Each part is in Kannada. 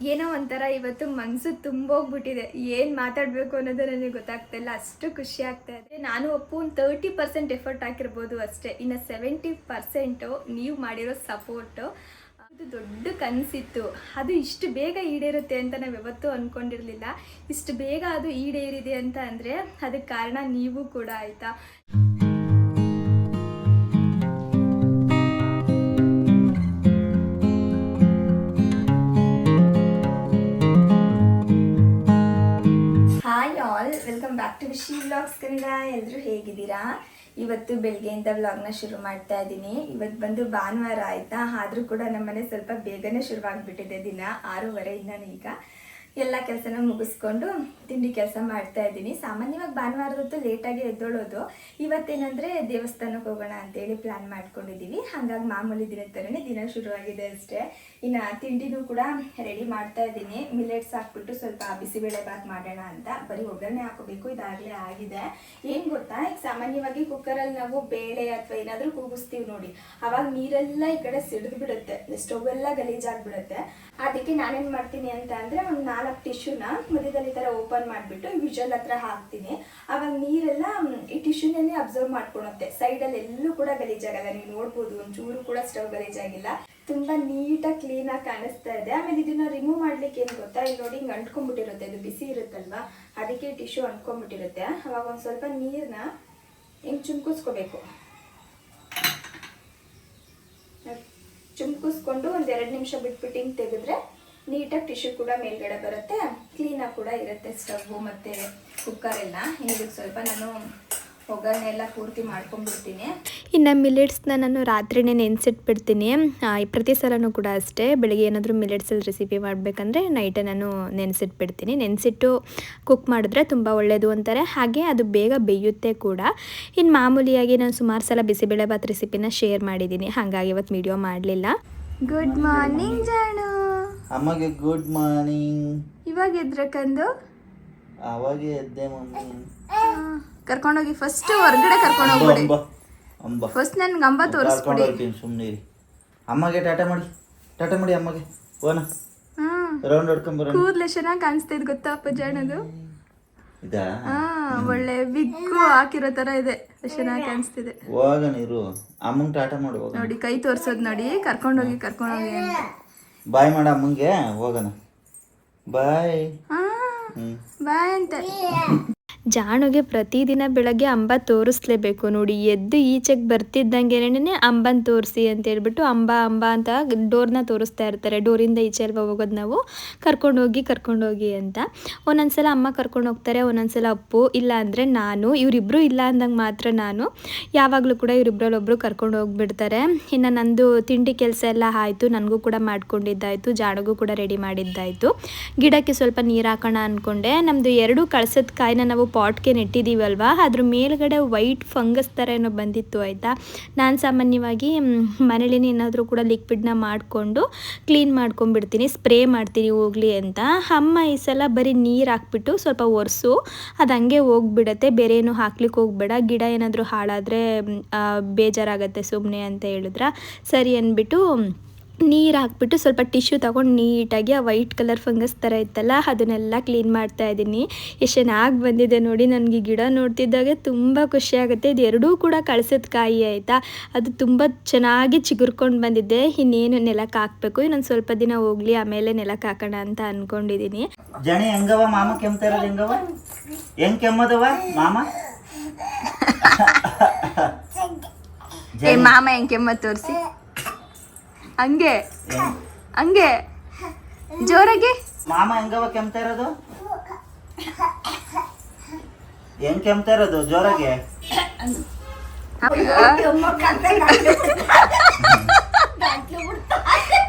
ಏನೋ ಒಂಥರ ಇವತ್ತು ಮನಸ್ಸು ತುಂಬೋಗ್ಬಿಟ್ಟಿದೆ. ಏನು ಮಾತಾಡಬೇಕು ಅನ್ನೋದು ನನಗೆ ಗೊತ್ತಾಗ್ತಾ ಇಲ್ಲ, ಅಷ್ಟು ಖುಷಿ ಆಗ್ತಾ ಇದೆ. ನಾನು ಒಂದು 30% ಎಫರ್ಟ್ ಹಾಕಿರ್ಬೋದು ಅಷ್ಟೇ, ಇನ್ನು 70% ನೀವು ಮಾಡಿರೋ ಸಪೋರ್ಟು. ಅದು ದೊಡ್ಡ ಕನಸಿತ್ತು, ಅದು ಇಷ್ಟು ಬೇಗ ಈಡೇರುತ್ತೆ ಅಂತ ನಾವು ಯಾವತ್ತೂ ಅಂದ್ಕೊಂಡಿರಲಿಲ್ಲ. ಇಷ್ಟು ಬೇಗ ಅದು ಈಡೇರಿದೆ ಅಂತ ಅಂದರೆ ಅದಕ್ಕೆ ಕಾರಣ ನೀವು ಕೂಡ, ಆಯಿತಾ. Welcome back to Vishi vlogs Kannada. ಎಲ್ಲರೂ ಹೇಗಿದ್ದೀರಾ? ಇವತ್ತು ಬೆಳಗ್ಗೆಯಿಂದ ವ್ಲಾಗ್ನ ಶುರು ಮಾಡ್ತಾ ಇದ್ದೀನಿ. ಇವತ್ತು ಬಂದು ಭಾನುವಾರ ಆಯಿತಾ, ಆದರೂ ಕೂಡ ನಮ್ಮನೆ ಸ್ವಲ್ಪ ಬೇಗನೆ ಶುರುವಾಗ್ಬಿಟ್ಟಿದೆ. ದಿನ 6:30 ಈಗ ಎಲ್ಲ ಕೆಲಸನ ಮುಗಿಸ್ಕೊಂಡು ತಿಂಡಿ ಕೆಲಸ ಮಾಡ್ತಾ ಇದ್ದೀನಿ. ಸಾಮಾನ್ಯವಾಗಿ ಭಾನುವಾರದೊತ್ತು ಲೇಟಾಗಿ ಎದ್ದೊಳೋದು. ಇವತ್ತೇನೆಂದರೆ ದೇವಸ್ಥಾನಕ್ಕೆ ಹೋಗೋಣ ಅಂತೇಳಿ ಪ್ಲ್ಯಾನ್ ಮಾಡ್ಕೊಂಡಿದ್ದೀವಿ. ಹಾಗಾಗಿ ಮಾಮೂಲಿ ದಿನ ಥರನೇ ದಿನ ಶುರುವಾಗಿದೆ ಅಷ್ಟೇ. ಇನ್ನು ತಿಂಡಿನೂ ಕೂಡ ರೆಡಿ ಮಾಡ್ತಾ ಇದ್ದೀನಿ. ಮಿಲೆಟ್ಸ್ ಹಾಕ್ಬಿಟ್ಟು ಸ್ವಲ್ಪ ಬಿಸಿಬೇಳೆ ಬಾತ್ ಮಾಡೋಣ ಅಂತ. ಬರೀ ಒಗ್ಗರಣೆ ಹಾಕೋಬೇಕು, ಇದಾಗಲೇ ಆಗಿದೆ. ಏನು ಗೊತ್ತಾ, ಈಗ ಸಾಮಾನ್ಯವಾಗಿ ಕುಕ್ಕರಲ್ಲಿ ನಾವು ಬೇಳೆ ಅಥವಾ ಏನಾದರೂ ಕೂಗಿಸ್ತೀವಿ ನೋಡಿ, ಆವಾಗ ನೀರೆಲ್ಲ ಈ ಕಡೆ ಸಿಡಿದು ಬಿಡುತ್ತೆ, ಸ್ಟವ್ ಎಲ್ಲ ಗಲೀಜಾಗ್ಬಿಡುತ್ತೆ. ಅದಕ್ಕೆ ನಾನೇನು ಮಾಡ್ತೀನಿ ಅಂತ ಅಂದರೆ ಒಂದು 4 ಟಿಶ್ಯೂನ ಮಧ್ಯದಲ್ಲಿ ಈ ಥರ ಓಪನ್ ಮಾಡಿಬಿಟ್ಟು ವಿಜಲ್ ಹತ್ರ ಹಾಕ್ತೀನಿ. ಆವಾಗ ನೀರೆಲ್ಲ ಈ ಟಿಶ್ಯೂನೇ ಅಬ್ಸರ್ವ್ ಮಾಡ್ಕೊಳುತ್ತೆ. ಸೈಡಲ್ಲಿ ಎಲ್ಲೂ ಕೂಡ ಗಲೀಜಾಗಲ್ಲ. ನೀವು ನೋಡ್ಬೋದು, ಒಂಚೂರು ಕೂಡ ಸ್ಟವ್ ಗಲೀಜಾಗಿಲ್ಲ. ತುಂಬ ನೀಟಾಗಿ ಕ್ಲೀನಾಗಿ ಕಾಣಿಸ್ತಾ ಇದೆ. ಆಮೇಲೆ ಇದನ್ನು ರಿಮೂವ್ ಮಾಡ್ಲಿಕ್ಕೆ ಏನು ಗೊತ್ತಾ, ಇಲ್ಲಿ ನೋಡಿ ಹಿಂಗೆ ಅಂಟ್ಕೊಂಡ್ಬಿಟ್ಟಿರುತ್ತೆ, ಇದು ಬಿಸಿ ಇರುತ್ತಲ್ವ, ಅದಕ್ಕೆ ಟಿಶ್ಯೂ ಅಂಟ್ಕೊಂಡ್ಬಿಟ್ಟಿರುತ್ತೆ. ಅವಾಗ ಒಂದು ಸ್ವಲ್ಪ ನೀರನ್ನ ಹಿಂಗೆ ಚುಮ್ಕಿಸ್ಕೋಬೇಕು. ಚುಮ್ಕಿಸ್ಕೊಂಡು ಒಂದು 2 ನಿಮಿಷ ಬಿಟ್ಬಿಟ್ಟು ಹಿಂಗೆ ತೆಗೆದ್ರೆ ನೀಟಾಗಿ ಟಿಶ್ಯೂ ಕೂಡ ಮೇಲ್ಗಡೆ ಬರುತ್ತೆ, ಕ್ಲೀನಾಗಿ ಕೂಡ ಇರುತ್ತೆ ಸ್ಟವ್ವು ಮತ್ತು ಕುಕ್ಕರ್ ಎಲ್ಲ. ಇದಕ್ಕೆ ಸ್ವಲ್ಪ ನಾನು ಒಗ್ಗರಣೆ ಎಲ್ಲ ಪೂರ್ತಿ ಮಾಡ್ಕೊಂಡ್ಬಿಡ್ತೀನಿ. ಇನ್ನು ಮಿಲೆಟ್ಸ್ನ ನಾನು ರಾತ್ರಿನೇ ನೆನೆಸಿಟ್ಬಿಡ್ತೀನಿ. ಪ್ರತಿ ಸಲನೂ ಕೂಡ ಅಷ್ಟೇ, ಬೆಳಗ್ಗೆ ಏನಾದರೂ ಮಿಲೆಟ್ಸಲ್ಲಿ ರೆಸಿಪಿ ಮಾಡಬೇಕಂದ್ರೆ ನೈಟೇ ನಾನು ನೆನೆಸಿಟ್ಬಿಡ್ತೀನಿ. ನೆನೆಸಿಟ್ಟು ಕುಕ್ ಮಾಡಿದ್ರೆ ತುಂಬ ಒಳ್ಳೆಯದು ಅಂತಾರೆ, ಹಾಗೆ ಅದು ಬೇಗ ಬೇಯುತ್ತೆ ಕೂಡ. ಇನ್ನು ಮಾಮೂಲಿಯಾಗಿ ನಾನು ಸುಮಾರು ಸಲ ಬಿಸಿಬೇಳೆ ಬಾತ್ ರೆಸಿಪಿನ ಶೇರ್ ಮಾಡಿದ್ದೀನಿ, ಹಾಗಾಗಿ ಇವತ್ತು ವಿಡಿಯೋ ಮಾಡಲಿಲ್ಲ. ಗುಡ್ ಮಾರ್ನಿಂಗ್ ಜಾಣು. ಅಮ್ಮಗೆ ಗುಡ್ ಮಾರ್ನಿಂಗ್. ಇವಾಗ ಎದ್ರೆ ಕಂದು? ಅವಾಗ ಎದ್ದೆ ಮಮ್ಮಿ. ಕರ್ಕೊಂಡೋಗಿ ಫಸ್ಟ್ ಹೊರಗಡೆ ಕರ್ಕೊಂಡೋಗ್ಬಿಡಿ. ಫಸ್ಟ್ ನನ್ಗೆ ಅಂಬ ತೋರಿಸ್ಬಿಡಿ. ಸುಮ್ಮನೆ ಅಮ್ಮಗೆ ಟಾಟಾ ಮಾಡಿ ಅಮ್ಮಗೆ ಓನ ರೌಂಡ್ ಹೊಡ್ಕೊಂಬರ. ಕೂದಲು ಚೆನ್ನಾಗಿ ಕಾಣಿಸ್ತಾ ಇದೆ ಗೊತ್ತಾ ಅಪ್ಪಜ್ಜಾಣದು? ಇದಾ? ಒಳ್ಳೆ ವಿಗ್ಗು ಹಾಕಿರೋ ತರ ಇದೆ, ಚೆನ್ನಾಗಿ ಕಾಣಿಸ್ತಿದೆ. ಹೋಗ ನೀರು ಅಮ್ಮಂಗೆ ಟಾಟಾ ಮಾಡು. ನೋಡಿ ಕೈ ತೋರ್ಸೋದು ನೋಡಿ, ಕರ್ಕೊಂಡೋಗಿ ಅಂತ. ಬಾಯ್ ಮಾಡ ಅಮ್ಮಂಗೆ, ಹೋಗೋಣ. ಬಾಯ್ ಬಾಯ್ ಅಂತ. ಜಾಣುಗೆ ಪ್ರತಿದಿನ ಬೆಳಗ್ಗೆ ಅಂಬ ತೋರಿಸ್ಲೇಬೇಕು ನೋಡಿ. ಎದ್ದು ಈಚೆಗೆ ಬರ್ತಿದ್ದಂಗೆನೇ ಅಂಬನ್ ತೋರಿಸಿ ಅಂತ ಹೇಳ್ಬಿಟ್ಟು ಅಂಬ ಅಂತ ಡೋರ್ನ ತೋರಿಸ್ತಾ ಇರ್ತಾರೆ. ಡೋರಿಂದ ಈಚೆ ಅಲ್ವಾ ಹೋಗೋದು ನಾವು, ಕರ್ಕೊಂಡೋಗಿ ಅಂತ. ಒಂದೊಂದ್ಸಲ ಅಮ್ಮ ಕರ್ಕೊಂಡು ಹೋಗ್ತಾರೆ, ಒಂದೊಂದ್ಸಲ ಅಪ್ಪು, ಇಲ್ಲ ಅಂದರೆ ನಾನು. ಇವರಿಬ್ಬರು ಇಲ್ಲ ಅಂದಂಗೆ ಮಾತ್ರ ನಾನು. ಯಾವಾಗಲೂ ಕೂಡ ಇವರಿಬ್ಬರಲ್ಲೊಬ್ಬರು ಕರ್ಕೊಂಡು ಹೋಗ್ಬಿಡ್ತಾರೆ. ಇನ್ನು ನಂದು ತಿಂಡಿ ಕೆಲಸ ಎಲ್ಲ ಆಯಿತು, ನನಗೂ ಕೂಡ ಮಾಡ್ಕೊಂಡಿದ್ದಾಯಿತು, ಜಾಣುಗೂ ಕೂಡ ರೆಡಿ ಮಾಡಿದ್ದಾಯಿತು. ಗಿಡಕ್ಕೆ ಸ್ವಲ್ಪ ನೀರು ಹಾಕೋಣ ಅಂದ್ಕೊಂಡೆ. ನಮ್ಮದು 2 ಕಳಸದ ಕಾಯಿನ ನಾವು ಪಾಟ್ಗೆ ನೆಟ್ಟಿದ್ದೀವಲ್ವ, ಅದ್ರ ಮೇಲ್ಗಡೆ ವೈಟ್ ಫಂಗಸ್ ಥರ ಏನೋ ಬಂದಿತ್ತು ಆಯಿತಾ. ನಾನು ಸಾಮಾನ್ಯವಾಗಿ ಮನೇಲಿ ಏನಾದರೂ ಕೂಡ ಲಿಕ್ವಿಡ್ನ ಮಾಡಿಕೊಂಡು ಕ್ಲೀನ್ ಮಾಡ್ಕೊಂಡ್ಬಿಡ್ತೀನಿ, ಸ್ಪ್ರೇ ಮಾಡ್ತೀನಿ ಹೋಗಲಿ ಅಂತ. ಅಮ್ಮ ಈ ಸಲ ಬರೀ ನೀರು ಹಾಕ್ಬಿಟ್ಟು ಸ್ವಲ್ಪ ಒರೆಸು, ಅದು ಹಂಗೆ ಹೋಗ್ಬಿಡತ್ತೆ, ಬೇರೆ ಏನು ಹಾಕ್ಲಿಕ್ಕೆ ಹೋಗ್ಬೇಡ, ಗಿಡ ಏನಾದರೂ ಹಾಳಾದರೆ ಬೇಜಾರಾಗತ್ತೆ ಸುಮ್ಮನೆ ಅಂತ ಹೇಳಿದ್ರ. ಸರಿ ಅಂದ್ಬಿಟ್ಟು ನೀರು ಹಾಕ್ಬಿಟ್ಟು ಸ್ವಲ್ಪ ಟಿಶ್ಯೂ ತೊಗೊಂಡು ನೀಟಾಗಿ ಆ ವೈಟ್ ಕಲರ್ ಫಂಗಸ್ ಥರ ಇತ್ತಲ್ಲ ಅದನ್ನೆಲ್ಲ ಕ್ಲೀನ್ ಮಾಡ್ತಾ ಇದ್ದೀನಿ. ಎಷ್ಟು ಚೆನ್ನಾಗಿ ಬಂದಿದೆ ನೋಡಿ. ನನಗೆ ಗಿಡ ನೋಡ್ತಿದ್ದಾಗೆ ತುಂಬ ಖುಷಿಯಾಗುತ್ತೆ. ಇದು 2 ಕೂಡ ಕಳಸದ ಕಾಯಿ ಆಯಿತಾ, ಅದು ತುಂಬ ಚೆನ್ನಾಗಿ ಚಿಗುರ್ಕೊಂಡು ಬಂದಿದೆ. ಇನ್ನೇನು ನೆಲಕ್ಕೆ ಹಾಕಬೇಕು, ಇನ್ನೊಂದು ಸ್ವಲ್ಪ ದಿನ ಹೋಗಲಿ, ಆಮೇಲೆ ನೆಲಕ್ಕೆ ಹಾಕೋಣ ಅಂತ ಅಂದ್ಕೊಂಡಿದ್ದೀನಿ. ಜಣಿ ಹೆಂಗವ ಮಾಮ? ಕೆಮ್ತಾ ಇರೋದು ಹೆಂಗವ? ಹೆಂಗೆ ಕೆಮ್ಮದವ ಮಾಮ? ಮಾಮ ಹೆಂಗೆ ಕೆಮ್ಮ ತೋರಿಸಿ, ಹಂಗೆ ಜೋರಾಗಿ. ಮಾಮ ಹೆಂಗವ ಕೆಮ್ತಾ ಇರೋದು? ಹೆಂಗ್ ಕೆಮ್ತಾ ಇರೋದು ಜೋರಾಗಿ?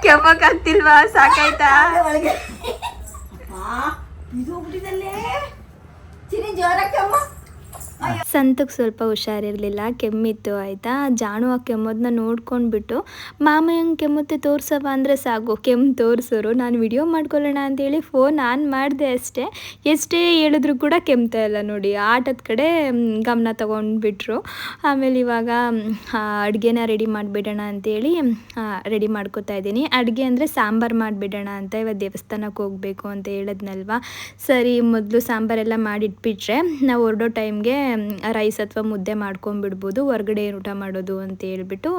ಕೆಮ್ಮಕ್ಕಾಗ್ತಿಲ್ವಾ? ಸಾಕಾಯ್ತಾ? ಇದು ಹೋಗ್ಬಿಟ್ಟಿದಲ್ಲೇ ಚಿನಿ, ಜೋರ ಕೆಮ್ಮ. ಸಂತಕ್ಕೆ ಸ್ವಲ್ಪ ಹುಷಾರಿರಲಿಲ್ಲ, ಕೆಮ್ಮಿತ್ತು ಆಯಿತಾ. ಜಾನು ಆ ಕೆಮ್ಮೋದನ್ನ ನೋಡ್ಕೊಂಡ್ಬಿಟ್ಟು ಮಾಮ ಹೆಂಗೆ ಕೆಮ್ಮುತ್ತೆ ತೋರ್ಸವ ಅಂದರೆ ಸಾಕು ಕೆಮ್ಮು ತೋರಿಸೋರು. ನಾನು ವಿಡಿಯೋ ಮಾಡ್ಕೊಳ್ಳೋಣ ಅಂತೇಳಿ ಫೋನ್ ಆನ್ ಮಾಡಿದೆ ಅಷ್ಟೇ, ಎಷ್ಟೇ ಹೇಳಿದ್ರು ಕೂಡ ಕೆಮ್ತಾ ಇಲ್ಲ ನೋಡಿ. ಆಟದ ಕಡೆ ಗಮನ ತೊಗೊಂಡ್ಬಿಟ್ರು. ಆಮೇಲೆ ಇವಾಗ ಅಡುಗೆನ ರೆಡಿ ಮಾಡಿಬಿಡೋಣ ಅಂತೇಳಿ ರೆಡಿ ಮಾಡ್ಕೋತಾ ಇದ್ದೀನಿ. ಅಡುಗೆ ಅಂದರೆ ಸಾಂಬಾರು ಮಾಡಿಬಿಡೋಣ ಅಂತ. ಇವತ್ತು ದೇವಸ್ಥಾನಕ್ಕೆ ಹೋಗಬೇಕು ಅಂತ ಹೇಳಿದ್ನಲ್ವ, ಸರಿ ಮೊದಲು ಸಾಂಬಾರೆಲ್ಲ ಮಾಡಿಟ್ಬಿಟ್ರೆ ನಾವು ಹೊರಡೋ ಟೈಮ್ಗೆ ರೈಸ್ ಅಥವಾ ಮುದ್ದೆ ಮಾಡ್ಕೊಂಬಿಡ್ಬೋದು, ಹೊರಗಡೆ ಊಟ ಮಾಡೋದು ಅಂತ ಹೇಳ್ಬಿಟ್ಟು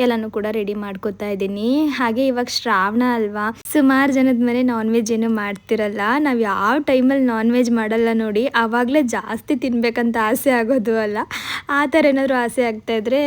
ಎಲ್ಲನೂ ಕೂಡ ರೆಡಿ ಮಾಡ್ಕೋತಾ ಇದ್ದೀನಿ. ಹಾಗೆ ಇವಾಗ ಶ್ರಾವಣ ಅಲ್ವಾ, ಸುಮಾರು ಜನದ ಮನೆ ನಾನ್ ವೆಜ್ ಏನು ಮಾಡ್ತಿರಲ್ಲ. ನಾವು ಯಾವ ಟೈಮಲ್ಲಿ ನಾನ್ ವೆಜ್ ಮಾಡಲ್ಲ ನೋಡಿ, ಆವಾಗಲೇ ಜಾಸ್ತಿ ತಿನ್ಬೇಕಂತ ಆಸೆ ಆಗೋದು ಅಲ್ಲ. ಆ ಥರ ಏನಾದರೂ ಆಸೆ ಆಗ್ತಾಯಿದ್ರೆ